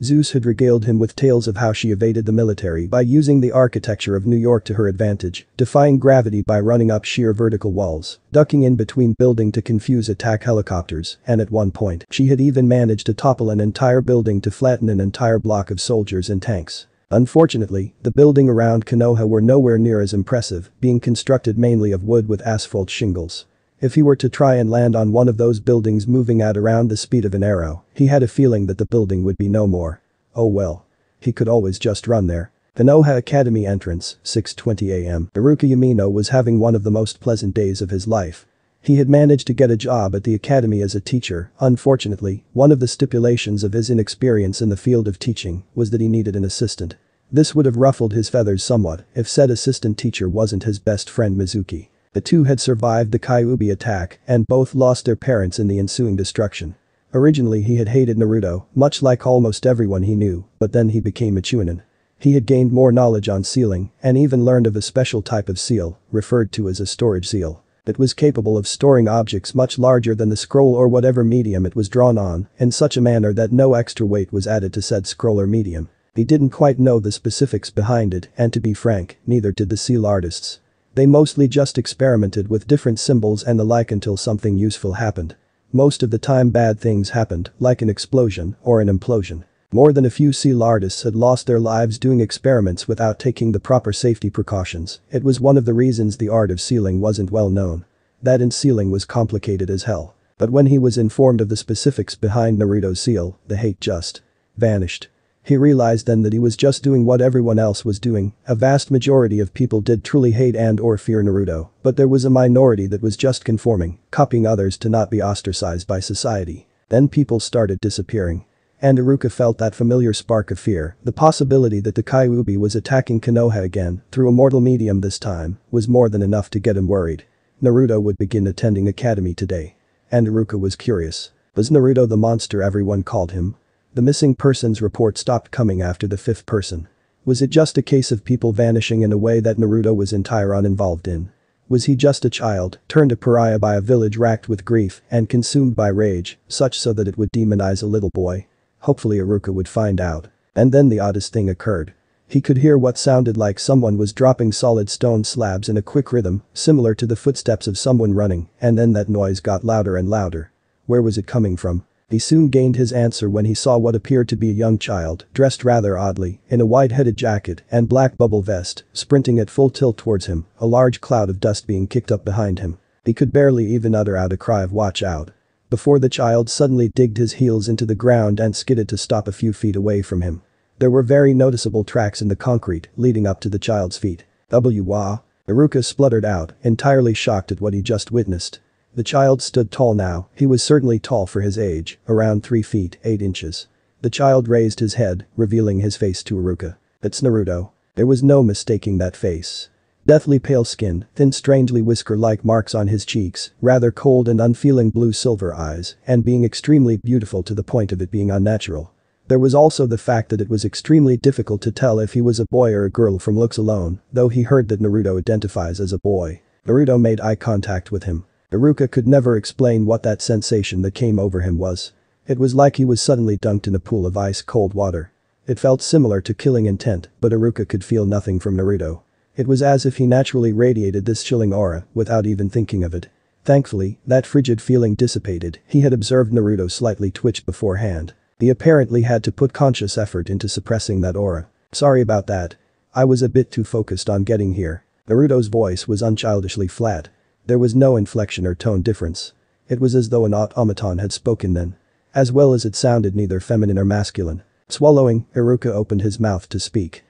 Zeus had regaled him with tales of how she evaded the military by using the architecture of New York to her advantage, defying gravity by running up sheer vertical walls, ducking in between buildings to confuse attack helicopters, and at one point, she had even managed to topple an entire building to flatten an entire block of soldiers and tanks. Unfortunately, the buildings around Konoha were nowhere near as impressive, being constructed mainly of wood with asphalt shingles. If he were to try and land on one of those buildings moving at around the speed of an arrow, he had a feeling that the building would be no more. Oh well. He could always just run there. Konoha Academy entrance, 6:20 a.m. Iruka Yamino was having one of the most pleasant days of his life. He had managed to get a job at the academy as a teacher. Unfortunately, one of the stipulations of his inexperience in the field of teaching was that he needed an assistant. This would have ruffled his feathers somewhat if said assistant teacher wasn't his best friend Mizuki. The two had survived the Kyuubi attack and both lost their parents in the ensuing destruction. Originally he had hated Naruto, much like almost everyone he knew, but then he became a Chunin. He had gained more knowledge on sealing and even learned of a special type of seal, referred to as a storage seal, that was capable of storing objects much larger than the scroll or whatever medium it was drawn on, in such a manner that no extra weight was added to said scroll or medium. He didn't quite know the specifics behind it, and to be frank, neither did the seal artists. They mostly just experimented with different symbols and the like until something useful happened. Most of the time bad things happened, like an explosion or an implosion. More than a few seal artists had lost their lives doing experiments without taking the proper safety precautions. It was one of the reasons the art of sealing wasn't well known. That in sealing was complicated as hell. But when he was informed of the specifics behind Naruto's seal, the hate just vanished. He realized then that he was just doing what everyone else was doing. A vast majority of people did truly hate and or fear Naruto, but there was a minority that was just conforming, copying others to not be ostracized by society. Then people started disappearing. And Iruka felt that familiar spark of fear. The possibility that the Kyuubi was attacking Konoha again, through a mortal medium this time, was more than enough to get him worried. Naruto would begin attending academy today. And Iruka was curious. Was Naruto the monster everyone called him? The missing persons report stopped coming after the 5th person. Was it just a case of people vanishing in a way that Naruto was entirely uninvolved in? Was he just a child, turned a pariah by a village racked with grief and consumed by rage, such so that it would demonize a little boy? Hopefully Iruka would find out. And then the oddest thing occurred. He could hear what sounded like someone was dropping solid stone slabs in a quick rhythm, similar to the footsteps of someone running, and then that noise got louder and louder. Where was it coming from? He soon gained his answer when he saw what appeared to be a young child, dressed rather oddly, in a wide-headed jacket and black bubble vest, sprinting at full tilt towards him, a large cloud of dust being kicked up behind him. He could barely even utter out a cry of "watch out," before the child suddenly digged his heels into the ground and skidded to stop a few feet away from him. There were very noticeable tracks in the concrete leading up to the child's feet. Wah! Iruka spluttered out, entirely shocked at what he just witnessed. The child stood tall now. He was certainly tall for his age, around 3 feet 8 inches. The child raised his head, revealing his face to Iruka. It's Naruto. There was no mistaking that face. Deathly pale skin, thin strangely whisker-like marks on his cheeks, rather cold and unfeeling blue-silver eyes, and being extremely beautiful to the point of it being unnatural. There was also the fact that it was extremely difficult to tell if he was a boy or a girl from looks alone, though he heard that Naruto identifies as a boy. Naruto made eye contact with him. Iruka could never explain what that sensation that came over him was. It was like he was suddenly dunked in a pool of ice-cold water. It felt similar to killing intent, but Iruka could feel nothing from Naruto. It was as if he naturally radiated this chilling aura without even thinking of it. Thankfully, that frigid feeling dissipated. He had observed Naruto slightly twitch beforehand. He apparently had to put conscious effort into suppressing that aura. Sorry about that. I was a bit too focused on getting here. Naruto's voice was unchildishly flat. There was no inflection or tone difference. It was as though an automaton had spoken then. As well as it sounded neither feminine or masculine. Swallowing, Iruka opened his mouth to speak.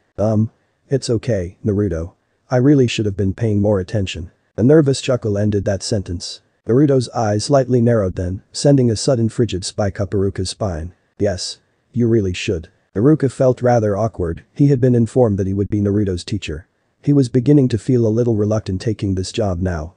It's okay, Naruto. I really should have been paying more attention. A nervous chuckle ended that sentence. Naruto's eyes slightly narrowed then, sending a sudden frigid spike up Iruka's spine. Yes. You really should. Iruka felt rather awkward. He had been informed that he would be Naruto's teacher. He was beginning to feel a little reluctant taking this job now.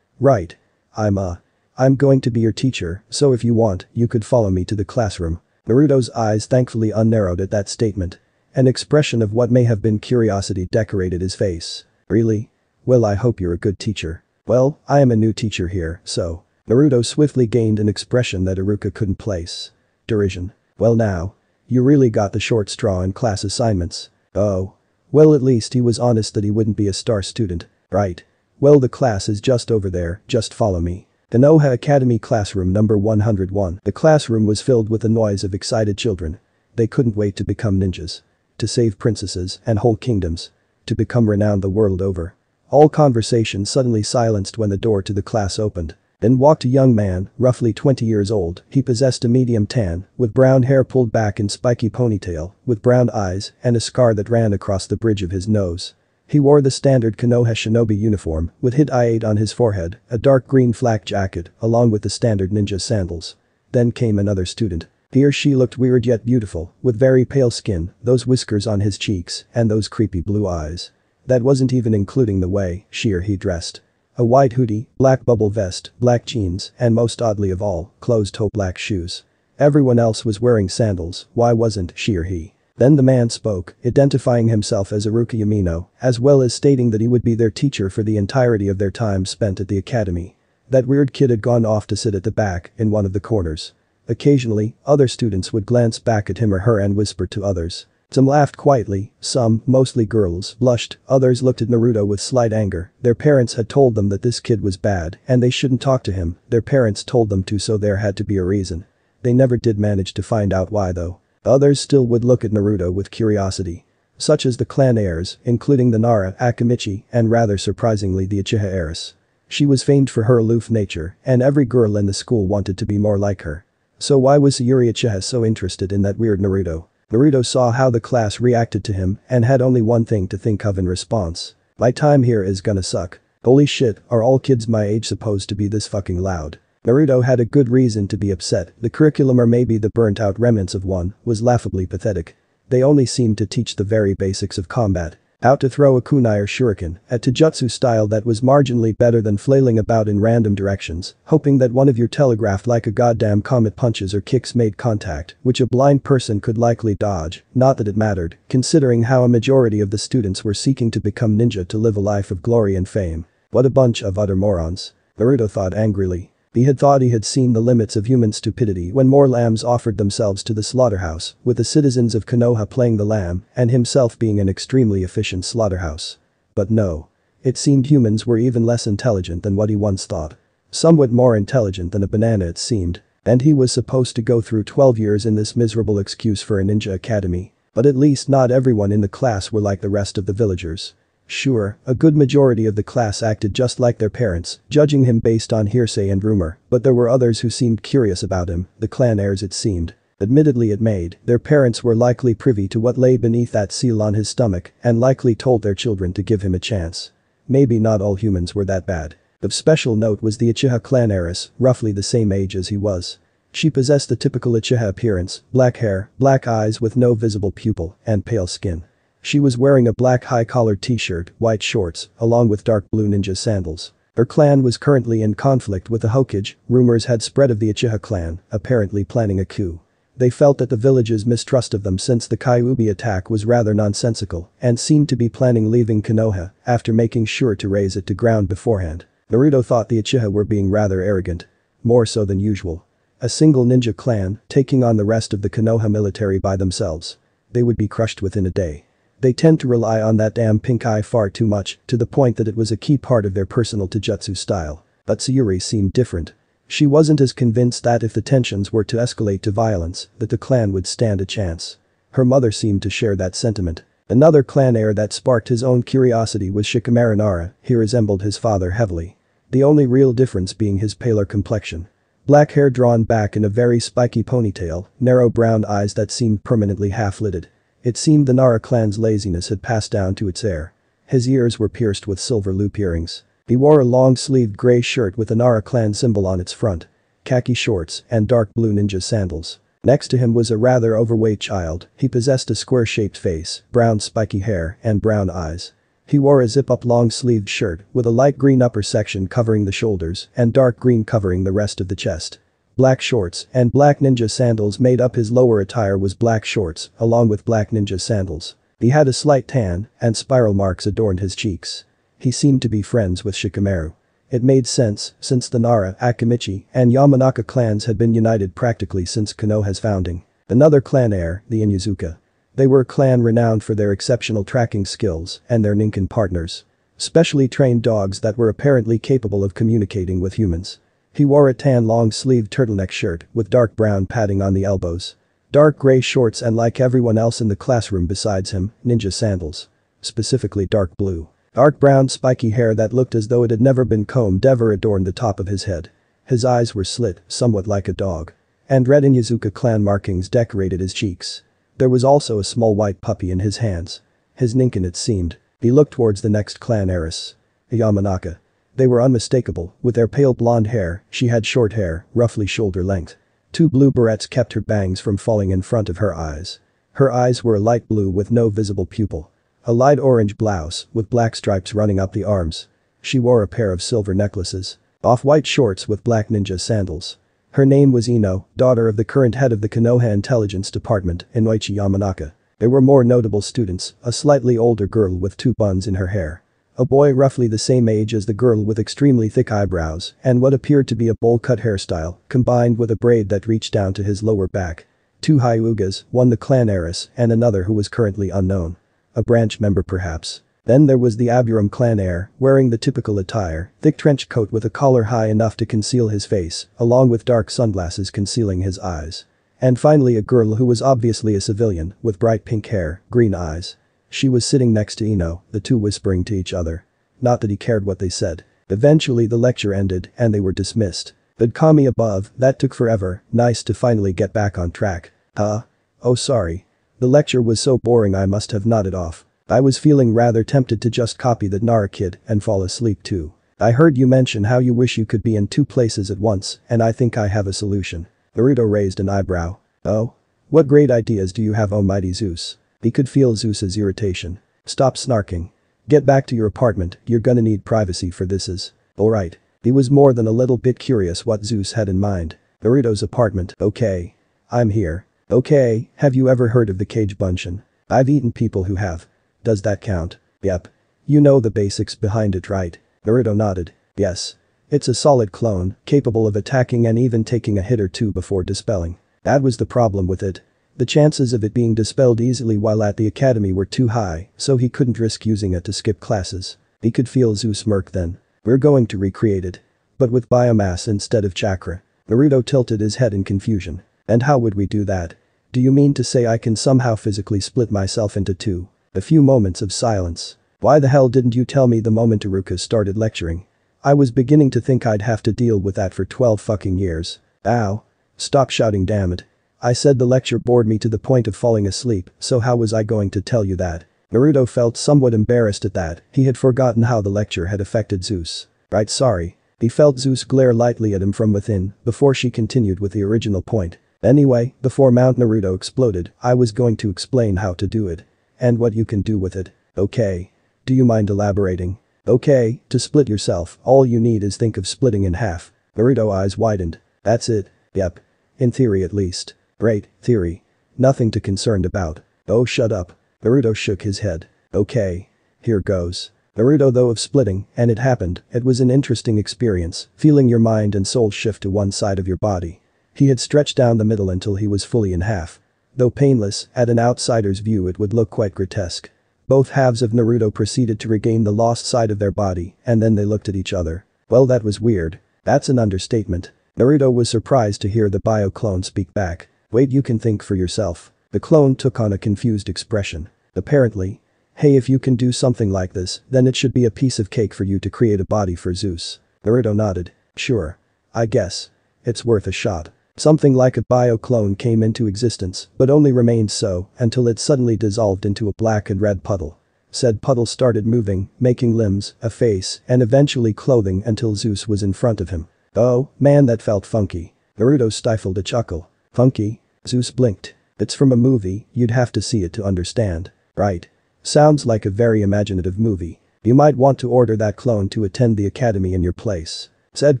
Right. I'm going to be your teacher, so if you want, you could follow me to the classroom. Naruto's eyes thankfully unnarrowed at that statement. An expression of what may have been curiosity decorated his face. Really? Well, I hope you're a good teacher. Well, I am a new teacher here, so. Naruto swiftly gained an expression that Iruka couldn't place. Derision. Well now. You really got the short straw in class assignments. Oh. Well, at least he was honest that he wouldn't be a star student, right? Well, the class is just over there, just follow me. The Noha Academy classroom number 101. The classroom was filled with the noise of excited children. They couldn't wait to become ninjas. To save princesses and whole kingdoms. To become renowned the world over. All conversation suddenly silenced when the door to the class opened. In walked a young man, roughly 20 years old. He possessed a medium tan, with brown hair pulled back in spiky ponytail, with brown eyes and a scar that ran across the bridge of his nose. He wore the standard Konoha shinobi uniform, with hit I-8 on his forehead, a dark green flak jacket, along with the standard ninja sandals. Then came another student. He or she looked weird yet beautiful, with very pale skin, those whiskers on his cheeks, and those creepy blue eyes. That wasn't even including the way she or he dressed. A white hoodie, black bubble vest, black jeans, and most oddly of all, closed-toe black shoes. Everyone else was wearing sandals, why wasn't she or he? Then the man spoke, identifying himself as Iruka Yamino, as well as stating that he would be their teacher for the entirety of their time spent at the academy. That weird kid had gone off to sit at the back, in one of the corners. Occasionally, other students would glance back at him or her and whisper to others. Some laughed quietly, some, mostly girls, blushed, others looked at Naruto with slight anger. Their parents had told them that this kid was bad and they shouldn't talk to him. Their parents told them to, so there had to be a reason. They never did manage to find out why though. Others still would look at Naruto with curiosity. Such as the clan heirs, including the Nara, Akamichi, and rather surprisingly the Uchiha heiress. She was famed for her aloof nature, and every girl in the school wanted to be more like her. So why was Sayuri Uchiha so interested in that weird Naruto? Naruto saw how the class reacted to him and had only one thing to think of in response. My time here is gonna suck. Holy shit, are all kids my age supposed to be this fucking loud? Naruto had a good reason to be upset. The curriculum, or maybe the burnt-out remnants of one, was laughably pathetic. They only seemed to teach the very basics of combat. Out to throw a kunai or shuriken, a taijutsu style that was marginally better than flailing about in random directions, hoping that one of your telegraphed like a goddamn comet punches or kicks made contact, which a blind person could likely dodge, not that it mattered, considering how a majority of the students were seeking to become ninja to live a life of glory and fame. What a bunch of utter morons. Naruto thought angrily. He had thought he had seen the limits of human stupidity when more lambs offered themselves to the slaughterhouse, with the citizens of Konoha playing the lamb and himself being an extremely efficient slaughterhouse. But no. It seemed humans were even less intelligent than what he once thought. Somewhat more intelligent than a banana it seemed. And he was supposed to go through 12 years in this miserable excuse for a ninja academy. But at least not everyone in the class were like the rest of the villagers. Sure, a good majority of the class acted just like their parents, judging him based on hearsay and rumor, but there were others who seemed curious about him, the clan heirs it seemed. Admittedly it made, their parents were likely privy to what lay beneath that seal on his stomach and likely told their children to give him a chance. Maybe not all humans were that bad. Of special note was the Uchiha clan heiress, roughly the same age as he was. She possessed the typical Uchiha appearance, black hair, black eyes with no visible pupil, and pale skin. She was wearing a black high-collared t-shirt, white shorts, along with dark blue ninja sandals. Her clan was currently in conflict with the Hokage. Rumors had spread of the Uchiha clan, apparently planning a coup. They felt that the village's mistrust of them since the Kyuubi attack was rather nonsensical and seemed to be planning leaving Konoha after making sure to raze it to ground beforehand. Naruto thought the Uchiha were being rather arrogant. More so than usual. A single ninja clan taking on the rest of the Konoha military by themselves. They would be crushed within a day. They tend to rely on that damn pink eye far too much, to the point that it was a key part of their personal taijutsu style. But Sayuri seemed different. She wasn't as convinced that if the tensions were to escalate to violence, that the clan would stand a chance. Her mother seemed to share that sentiment. Another clan heir that sparked his own curiosity was Shikamaru Nara. He resembled his father heavily. The only real difference being his paler complexion. Black hair drawn back in a very spiky ponytail, narrow brown eyes that seemed permanently half-lidded. It seemed the Nara clan's laziness had passed down to its heir. His ears were pierced with silver loop earrings. He wore a long-sleeved gray shirt with the Nara clan symbol on its front. Khaki shorts and dark blue ninja sandals. Next to him was a rather overweight child. He possessed a square-shaped face, brown spiky hair, and brown eyes. He wore a zip-up long-sleeved shirt with a light green upper section covering the shoulders and dark green covering the rest of the chest. Black shorts and black ninja sandals made up his lower attire was black shorts, along with black ninja sandals. He had a slight tan, and spiral marks adorned his cheeks. He seemed to be friends with Shikamaru. It made sense, since the Nara, Akimichi, and Yamanaka clans had been united practically since Konoha's founding. Another clan heir, the Inyazuka. They were a clan renowned for their exceptional tracking skills and their ninkin partners. Specially trained dogs that were apparently capable of communicating with humans. He wore a tan long-sleeved turtleneck shirt with dark brown padding on the elbows. Dark gray shorts and like everyone else in the classroom besides him, ninja sandals. Specifically dark blue. Dark brown spiky hair that looked as though it had never been combed ever adorned the top of his head. His eyes were slit, somewhat like a dog. And red Inyazuka clan markings decorated his cheeks. There was also a small white puppy in his hands. His ninkin it seemed. He looked towards the next clan heiress. Yamanaka. They were unmistakable, with their pale blonde hair. She had short hair, roughly shoulder length. Two blue barrettes kept her bangs from falling in front of her eyes. Her eyes were a light blue with no visible pupil. A light orange blouse with black stripes running up the arms. She wore a pair of silver necklaces. Off-white shorts with black ninja sandals. Her name was Ino, daughter of the current head of the Konoha Intelligence Department, Inoichi Yamanaka. There were more notable students, a slightly older girl with two buns in her hair. A boy roughly the same age as the girl with extremely thick eyebrows and what appeared to be a bowl-cut hairstyle, combined with a braid that reached down to his lower back. Two Hyugas, one the clan heiress and another who was currently unknown. A branch member perhaps. Then there was the Aburam clan heir, wearing the typical attire, thick trench coat with a collar high enough to conceal his face, along with dark sunglasses concealing his eyes. And finally a girl who was obviously a civilian, with bright pink hair, green eyes. She was sitting next to Ino, the two whispering to each other. Not that he cared what they said. Eventually the lecture ended and they were dismissed. But Kami above, that took forever, nice to finally get back on track. Huh? Oh sorry. The lecture was so boring I must have nodded off. I was feeling rather tempted to just copy that Nara kid and fall asleep too. I heard you mention how you wish you could be in two places at once, and I think I have a solution. Naruto raised an eyebrow. Oh? What great ideas do you have, almighty Zeus? He could feel Zeus's irritation. Stop snarking. Get back to your apartment, you're gonna need privacy for this is. Alright. He was more than a little bit curious what Zeus had in mind. Naruto's apartment, okay. I'm here. Okay, have you ever heard of the Cage Bunshin? I've eaten people who have. Does that count? Yep. You know the basics behind it, right? Naruto nodded. Yes. It's a solid clone, capable of attacking and even taking a hit or two before dispelling. That was the problem with it. The chances of it being dispelled easily while at the academy were too high, so he couldn't risk using it to skip classes. He could feel Zeus smirk then. We're going to recreate it. But with biomass instead of chakra. Naruto tilted his head in confusion. And how would we do that? Do you mean to say I can somehow physically split myself into two? A few moments of silence. Why the hell didn't you tell me the moment Iruka started lecturing? I was beginning to think I'd have to deal with that for 12 fucking years. Ow. Stop shouting, damn it. I said the lecture bored me to the point of falling asleep, so how was I going to tell you that? Naruto felt somewhat embarrassed at that, he had forgotten how the lecture had affected Zeus. Right, sorry. He felt Zeus glare lightly at him from within, before she continued with the original point. Anyway, before Mount Naruto exploded, I was going to explain how to do it. And what you can do with it. Okay. Do you mind elaborating? Okay, to split yourself, all you need is think of splitting in half. Naruto eyes widened. That's it. Yep. In theory at least. Great, theory. Nothing to concerned about. Oh, shut up. Naruto shook his head. Okay. Here goes. Naruto though of splitting, and it happened, it was an interesting experience, feeling your mind and soul shift to one side of your body. He had stretched down the middle until he was fully in half. Though painless, at an outsider's view it would look quite grotesque. Both halves of Naruto proceeded to regain the lost side of their body, and then they looked at each other. Well, that was weird. That's an understatement. Naruto was surprised to hear the bio-clone speak back. Wait, you can think for yourself. The clone took on a confused expression. Apparently. Hey, if you can do something like this, then it should be a piece of cake for you to create a body for Zeus. Naruto nodded. Sure. I guess. It's worth a shot. Something like a bio-clone came into existence, but only remained so until it suddenly dissolved into a black and red puddle. Said puddle started moving, making limbs, a face, and eventually clothing until Zeus was in front of him. Oh, man, that felt funky. Naruto stifled a chuckle. Funky? Zeus blinked. It's from a movie, you'd have to see it to understand. Right. Sounds like a very imaginative movie. You might want to order that clone to attend the academy in your place. Said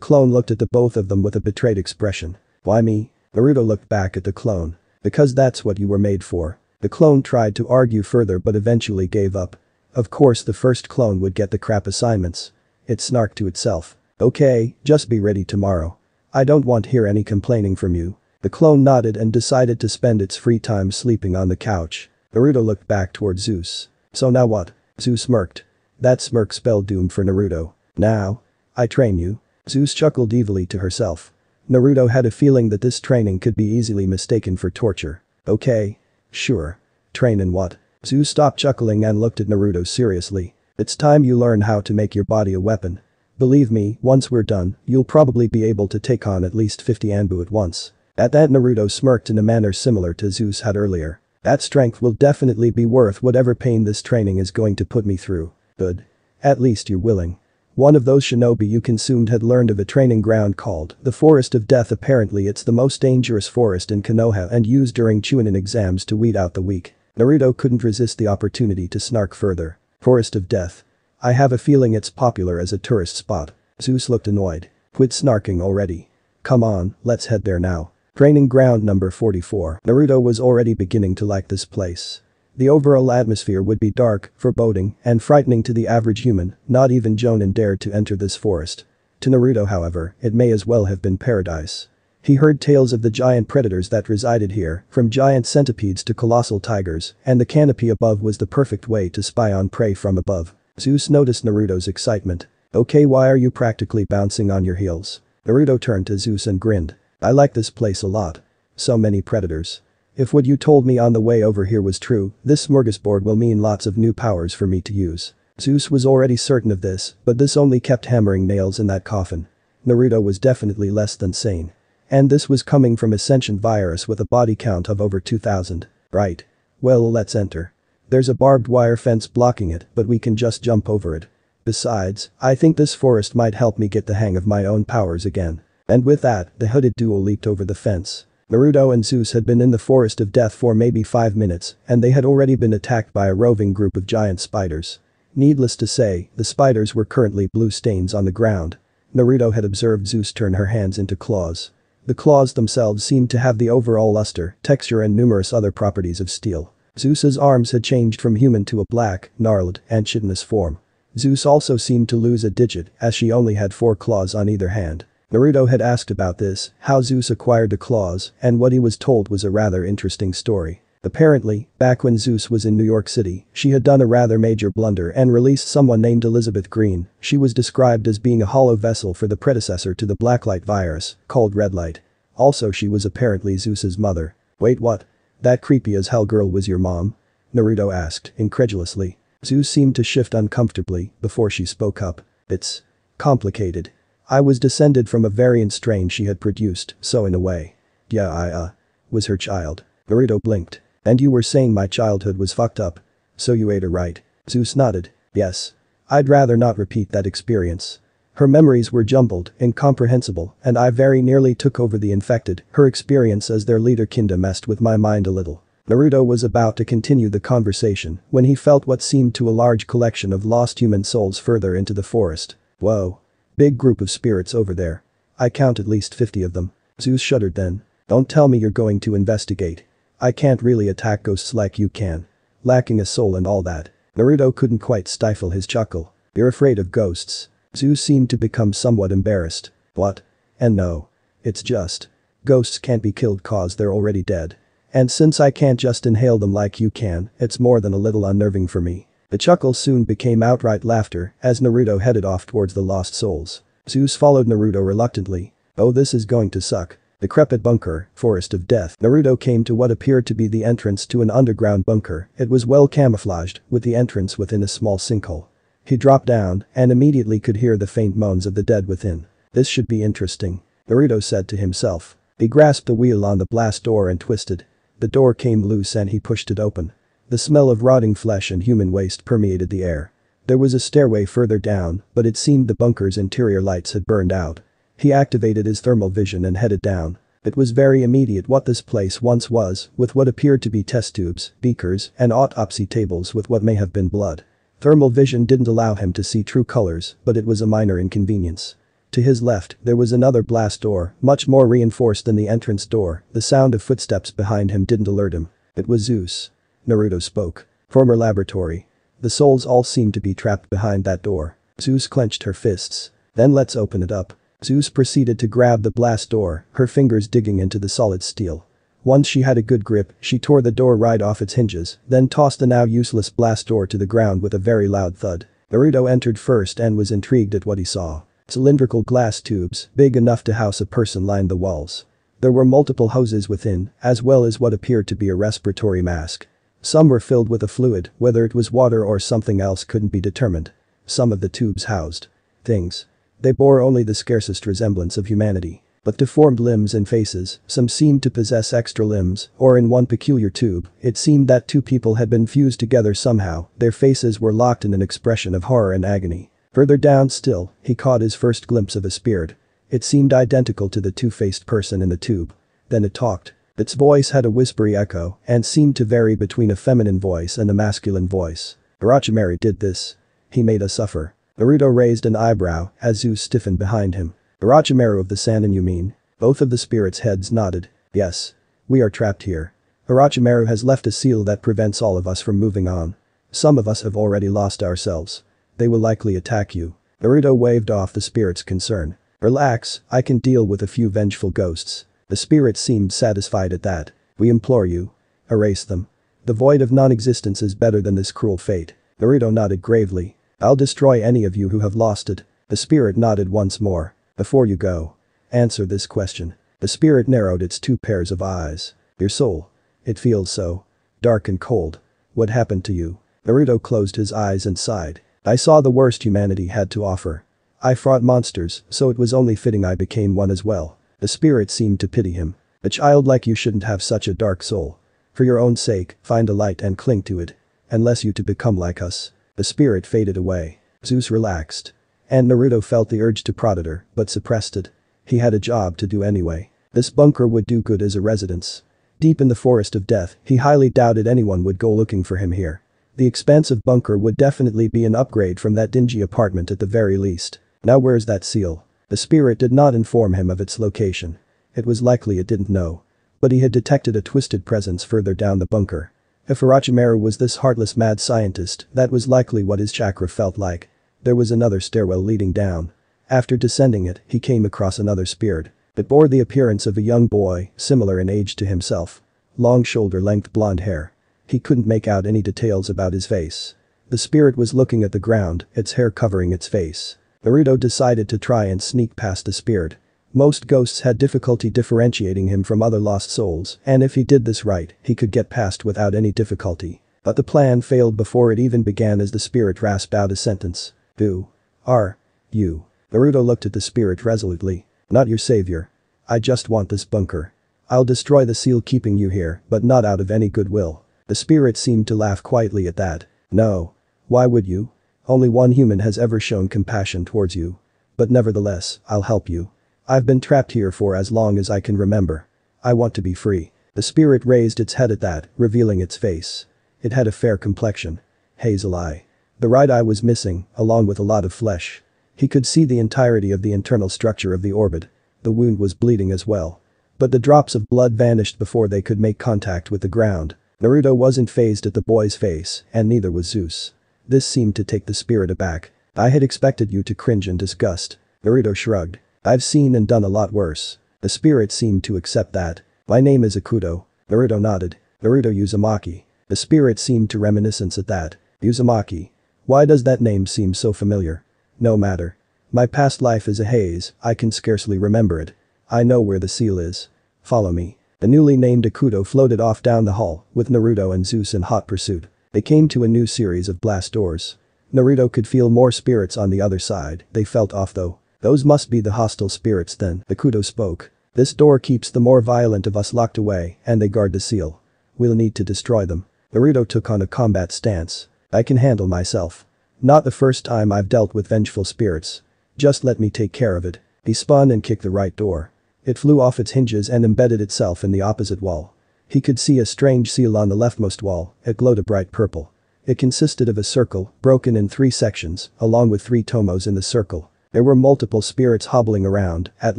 clone looked at the both of them with a betrayed expression. Why me? Naruto looked back at the clone. Because that's what you were made for. The clone tried to argue further but eventually gave up. Of course the first clone would get the crap assignments. It snarked to itself. Okay, just be ready tomorrow. I don't want to hear any complaining from you. The clone nodded and decided to spend its free time sleeping on the couch. Naruto looked back toward Zeus. So now what? Zeus smirked. That smirk spelled doom for Naruto. Now? I train you. Zeus chuckled evilly to herself. Naruto had a feeling that this training could be easily mistaken for torture. Okay. Sure. Train in what? Zeus stopped chuckling and looked at Naruto seriously. It's time you learn how to make your body a weapon. Believe me, once we're done, you'll probably be able to take on at least 50 Anbu at once. At that Naruto smirked in a manner similar to Zeus had earlier. That strength will definitely be worth whatever pain this training is going to put me through. Good. At least you're willing. One of those shinobi you consumed had learned of a training ground called the Forest of Death. Apparently it's the most dangerous forest in Konoha and used during Chunin exams to weed out the weak. Naruto couldn't resist the opportunity to snark further. Forest of Death. I have a feeling it's popular as a tourist spot. Zeus looked annoyed. Quit snarking already. Come on, let's head there now. Training ground number 44. Naruto was already beginning to like this place. The overall atmosphere would be dark, foreboding, and frightening to the average human. Not even Jonin dared to enter this forest. To Naruto, however, it may as well have been paradise. He heard tales of the giant predators that resided here, from giant centipedes to colossal tigers, and the canopy above was the perfect way to spy on prey from above. Zeus noticed Naruto's excitement. Okay, why are you practically bouncing on your heels? Naruto turned to Zeus and grinned. I like this place a lot. So many predators. If what you told me on the way over here was true, this smorgasbord will mean lots of new powers for me to use. Zeus was already certain of this, but this only kept hammering nails in that coffin. Naruto was definitely less than sane. And this was coming from a sentient virus with a body count of over 2,000. Right. Well, let's enter. There's a barbed wire fence blocking it, but we can just jump over it. Besides, I think this forest might help me get the hang of my own powers again. And with that, the hooded duo leaped over the fence. Naruto and Zeus had been in the forest of death for maybe 5 minutes, and they had already been attacked by a roving group of giant spiders. Needless to say, the spiders were currently blue stains on the ground. Naruto had observed Zeus turn her hands into claws. The claws themselves seemed to have the overall luster, texture and numerous other properties of steel. Zeus's arms had changed from human to a black, gnarled, and chitinous form. Zeus also seemed to lose a digit as she only had 4 claws on either hand. Naruto had asked about this, how Zeus acquired the claws, and what he was told was a rather interesting story. Apparently, back when Zeus was in New York City, she had done a rather major blunder and released someone named Elizabeth Green. She was described as being a hollow vessel for the predecessor to the Blacklight virus, called Red Light. Also she was apparently Zeus's mother. Wait, what? That creepy as hell girl was your mom? Naruto asked, incredulously. Zeus seemed to shift uncomfortably before she spoke up. It's complicated. I was descended from a variant strain she had produced, so in a way. Yeah, I was her child. Naruto blinked. And you were saying my childhood was fucked up. So you ate her, right? Zeus nodded. Yes. I'd rather not repeat that experience. Her memories were jumbled, incomprehensible, and I very nearly took over the infected. Her experience as their leader kinda messed with my mind a little. Naruto was about to continue the conversation when he felt what seemed to a large collection of lost human souls further into the forest. Whoa. Big group of spirits over there. I count at least 50 of them. Zeus shuddered then. Don't tell me you're going to investigate. I can't really attack ghosts like you can. Lacking a soul and all that. Naruto couldn't quite stifle his chuckle. You're afraid of ghosts. Zeus seemed to become somewhat embarrassed. What? And no. It's just. Ghosts can't be killed cause they're already dead. And since I can't just inhale them like you can, it's more than a little unnerving for me. The chuckle soon became outright laughter as Naruto headed off towards the lost souls. Zeus followed Naruto reluctantly. Oh, this is going to suck. Decrepit bunker, forest of death. Naruto came to what appeared to be the entrance to an underground bunker. It was well camouflaged, with the entrance within a small sinkhole. He dropped down and immediately could hear the faint moans of the dead within. This should be interesting, Naruto said to himself. He grasped the wheel on the blast door and twisted. The door came loose and he pushed it open. The smell of rotting flesh and human waste permeated the air. There was a stairway further down, but it seemed the bunker's interior lights had burned out. He activated his thermal vision and headed down. It was very immediate what this place once was, with what appeared to be test tubes, beakers, and autopsy tables with what may have been blood. Thermal vision didn't allow him to see true colors, but it was a minor inconvenience. To his left, there was another blast door, much more reinforced than the entrance door. The sound of footsteps behind him didn't alert him. It was Zeus. Naruto spoke. Former laboratory. The souls all seemed to be trapped behind that door. Zeus clenched her fists. Then let's open it up. Zeus proceeded to grab the blast door, her fingers digging into the solid steel. Once she had a good grip, she tore the door right off its hinges, then tossed the now useless blast door to the ground with a very loud thud. Naruto entered first and was intrigued at what he saw. Cylindrical glass tubes, big enough to house a person, lined the walls. There were multiple hoses within, as well as what appeared to be a respiratory mask. Some were filled with a fluid, whether it was water or something else couldn't be determined. Some of the tubes housed things. They bore only the scarcest resemblance of humanity. But deformed limbs and faces, some seemed to possess extra limbs, or in one peculiar tube, it seemed that 2 people had been fused together somehow. Their faces were locked in an expression of horror and agony. Further down still, he caught his first glimpse of a spirit. It seemed identical to the 2-faced person in the tube. Then it talked. Its voice had a whispery echo and seemed to vary between a feminine voice and a masculine voice. Orochimaru did this. He made us suffer. Naruto raised an eyebrow as Zeus stiffened behind him. Orochimaru of the Sannin, you mean? Both of the spirits' heads nodded. Yes. We are trapped here. Orochimaru has left a seal that prevents all of us from moving on. Some of us have already lost ourselves. They will likely attack you. Naruto waved off the spirit's concern. Relax, I can deal with a few vengeful ghosts. The spirit seemed satisfied at that. We implore you. Erase them. The void of non-existence is better than this cruel fate. Naruto nodded gravely. I'll destroy any of you who have lost it. The spirit nodded once more. Before you go. Answer this question. The spirit narrowed its 2 pairs of eyes. Your soul. It feels so dark and cold. What happened to you? Naruto closed his eyes and sighed. I saw the worst humanity had to offer. I fought monsters, so it was only fitting I became one as well. The spirit seemed to pity him. A child like you shouldn't have such a dark soul. For your own sake, find a light and cling to it. Unless you to become like us. The spirit faded away. Zeus relaxed. And Naruto felt the urge to prod at her, but suppressed it. He had a job to do anyway. This bunker would do good as a residence. Deep in the forest of death, he highly doubted anyone would go looking for him here. The expansive bunker would definitely be an upgrade from that dingy apartment at the very least. Now where's that seal? The spirit did not inform him of its location. It was likely it didn't know. But he had detected a twisted presence further down the bunker. If Orochimaru was this heartless mad scientist, that was likely what his chakra felt like. There was another stairwell leading down. After descending it, he came across another spirit. It bore the appearance of a young boy, similar in age to himself. Long shoulder-length blonde hair. He couldn't make out any details about his face. The spirit was looking at the ground, its hair covering its face. Naruto decided to try and sneak past the spirit. Most ghosts had difficulty differentiating him from other lost souls, and if he did this right, he could get past without any difficulty. But the plan failed before it even began as the spirit rasped out a sentence. Who are you? Naruto looked at the spirit resolutely. Not your savior. I just want this bunker. I'll destroy the seal keeping you here, but not out of any goodwill. The spirit seemed to laugh quietly at that. No. Why would you? Only one human has ever shown compassion towards you. But nevertheless, I'll help you. I've been trapped here for as long as I can remember. I want to be free. The spirit raised its head at that, revealing its face. It had a fair complexion. Hazel eye. The right eye was missing, along with a lot of flesh. He could see the entirety of the internal structure of the orbit. The wound was bleeding as well. But the drops of blood vanished before they could make contact with the ground. Naruto wasn't fazed at the boy's face, and neither was Zeus. This seemed to take the spirit aback. I had expected you to cringe in disgust. Naruto shrugged. I've seen and done a lot worse. The spirit seemed to accept that. My name is Akuto. Naruto nodded. Naruto Uzumaki. The spirit seemed to reminiscence at that. Uzumaki. Why does that name seem so familiar? No matter. My past life is a haze, I can scarcely remember it. I know where the seal is. Follow me. The newly named Akuto floated off down the hall, with Naruto and Zeus in hot pursuit. They came to a new series of blast doors. Naruto could feel more spirits on the other side, they felt off though. Those must be the hostile spirits then, Akuto spoke. This door keeps the more violent of us locked away, and they guard the seal. We'll need to destroy them. Naruto took on a combat stance. I can handle myself. Not the first time I've dealt with vengeful spirits. Just let me take care of it. He spun and kicked the right door. It flew off its hinges and embedded itself in the opposite wall. He could see a strange seal on the leftmost wall, it glowed a bright purple. It consisted of a circle, broken in 3 sections, along with 3 tomos in the circle. There were multiple spirits hobbling around, at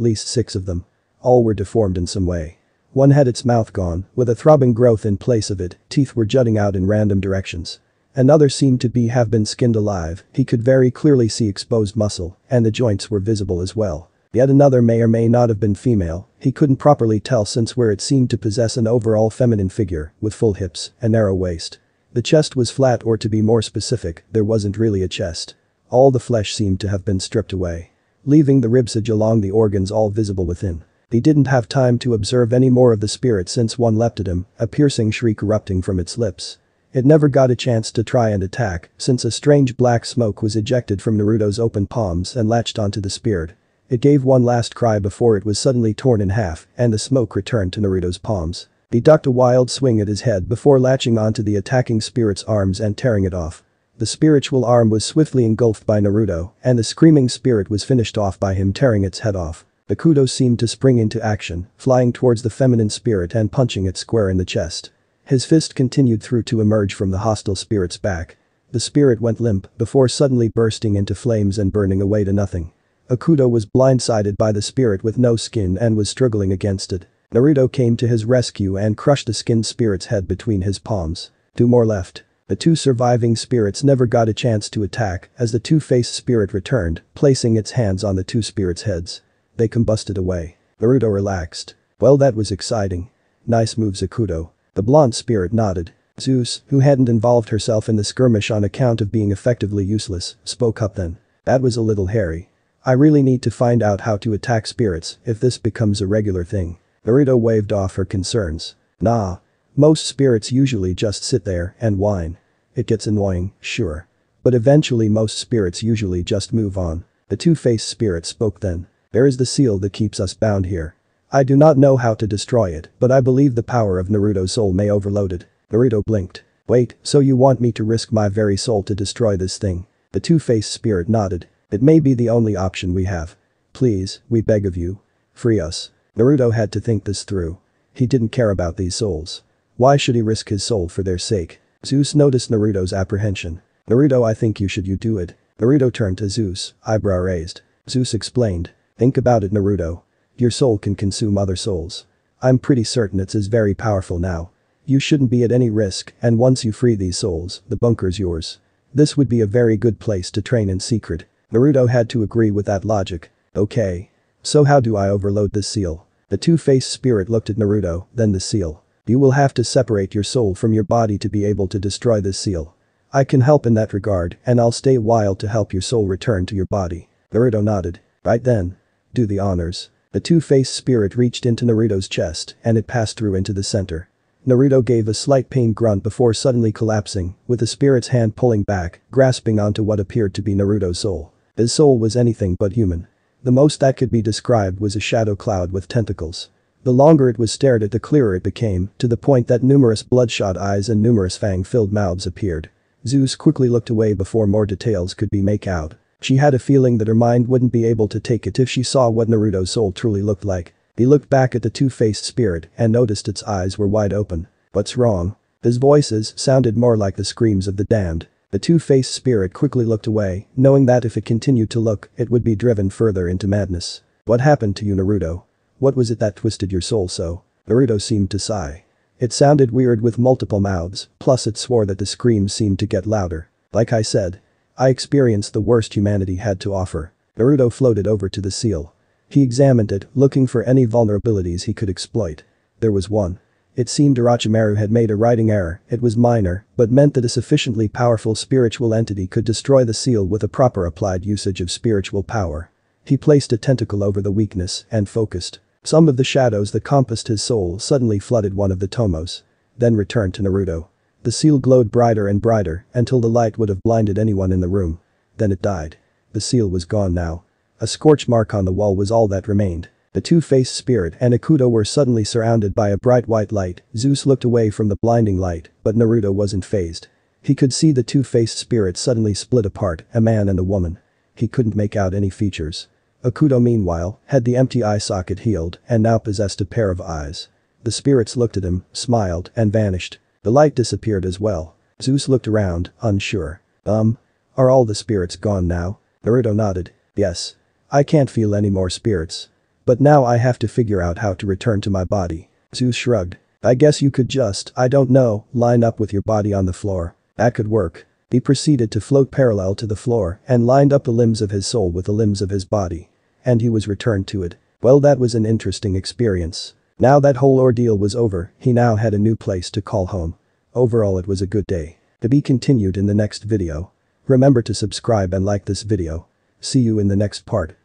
least 6 of them. All were deformed in some way. One had its mouth gone, with a throbbing growth in place of it, teeth were jutting out in random directions. Another seemed to have been skinned alive, he could very clearly see exposed muscle, and the joints were visible as well. Yet another may or may not have been female, he couldn't properly tell since where it seemed to possess an overall feminine figure, with full hips, a narrow waist. The chest was flat, or to be more specific, there wasn't really a chest. All the flesh seemed to have been stripped away, leaving the ribsage along the organs all visible within. He didn't have time to observe any more of the spirit since one leapt at him, a piercing shriek erupting from its lips. It never got a chance to try and attack, since a strange black smoke was ejected from Naruto's open palms and latched onto the spirit. It gave one last cry before it was suddenly torn in half, and the smoke returned to Naruto's palms. He ducked a wild swing at his head before latching onto the attacking spirit's arms and tearing it off. The spiritual arm was swiftly engulfed by Naruto, and the screaming spirit was finished off by him tearing its head off. Akuto seemed to spring into action, flying towards the feminine spirit and punching it square in the chest. His fist continued through to emerge from the hostile spirit's back. The spirit went limp before suddenly bursting into flames and burning away to nothing. Akuto was blindsided by the spirit with no skin and was struggling against it. Naruto came to his rescue and crushed the skinned spirit's head between his palms. 2 more left. The 2 surviving spirits never got a chance to attack as the two-faced spirit returned, placing its hands on the 2 spirits' heads. They combusted away. Naruto relaxed. Well, that was exciting. Nice moves, Akuto. The blonde spirit nodded. Zeus, who hadn't involved herself in the skirmish on account of being effectively useless, spoke up then. That was a little hairy. I really need to find out how to attack spirits if this becomes a regular thing. Naruto waved off her concerns. Nah. Most spirits usually just sit there and whine. It gets annoying, sure. But eventually most spirits usually just move on. The two-faced spirit spoke then. There is the seal that keeps us bound here. I do not know how to destroy it, but I believe the power of Naruto's soul may overload it. Naruto blinked. Wait, so you want me to risk my very soul to destroy this thing? The two-faced spirit nodded. It may be the only option we have. Please, we beg of you. Free us. Naruto had to think this through. He didn't care about these souls. Why should he risk his soul for their sake? Zeus noticed Naruto's apprehension. Naruto, I think you do it. Naruto turned to Zeus, eyebrow raised. Zeus explained. Think about it, Naruto. Your soul can consume other souls. I'm pretty certain it's very powerful now. You shouldn't be at any risk, and once you free these souls, the bunker's yours. This would be a very good place to train in secret. Naruto had to agree with that logic. Okay. So how do I overload this seal? The two-faced spirit looked at Naruto, then the seal. You will have to separate your soul from your body to be able to destroy this seal. I can help in that regard, and I'll stay a while to help your soul return to your body. Naruto nodded. Right then. Do the honors. The two-faced spirit reached into Naruto's chest, and it passed through into the center. Naruto gave a slight pain grunt before suddenly collapsing, with the spirit's hand pulling back, grasping onto what appeared to be Naruto's soul. His soul was anything but human. The most that could be described was a shadow cloud with tentacles. The longer it was stared at, the clearer it became, to the point that numerous bloodshot eyes and numerous fang-filled mouths appeared. Zeus quickly looked away before more details could be made out. She had a feeling that her mind wouldn't be able to take it if she saw what Naruto's soul truly looked like. He looked back at the two-faced spirit and noticed its eyes were wide open. What's wrong? His voices sounded more like the screams of the damned. The two-faced spirit quickly looked away, knowing that if it continued to look, it would be driven further into madness. What happened to you, Naruto? What was it that twisted your soul so? Naruto seemed to sigh. It sounded weird with multiple mouths, plus it swore that the screams seemed to get louder. Like I said, I experienced the worst humanity had to offer. Naruto floated over to the seal. He examined it, looking for any vulnerabilities he could exploit. There was one. It seemed Orochimaru had made a writing error. It was minor, but meant that a sufficiently powerful spiritual entity could destroy the seal with a proper applied usage of spiritual power. He placed a tentacle over the weakness and focused. Some of the shadows that compassed his soul suddenly flooded one of the tomos. Then returned to Naruto. The seal glowed brighter and brighter until the light would have blinded anyone in the room. Then it died. The seal was gone now. A scorch mark on the wall was all that remained. The two-faced spirit and Akuto were suddenly surrounded by a bright white light. Zeus looked away from the blinding light, but Naruto wasn't fazed. He could see the two-faced spirit suddenly split apart, a man and a woman. He couldn't make out any features. Akuto, meanwhile, had the empty eye socket healed and now possessed a pair of eyes. The spirits looked at him, smiled, and vanished. The light disappeared as well. Zeus looked around, unsure. Are all the spirits gone now? Naruto nodded. Yes. I can't feel any more spirits. But now I have to figure out how to return to my body. Zeus shrugged. I guess you could just, I don't know, line up with your body on the floor. That could work. He proceeded to float parallel to the floor and lined up the limbs of his soul with the limbs of his body. And he was returned to it. Well, that was an interesting experience. Now that whole ordeal was over, he now had a new place to call home. Overall, it was a good day. To be continued in the next video. Remember to subscribe and like this video. See you in the next part.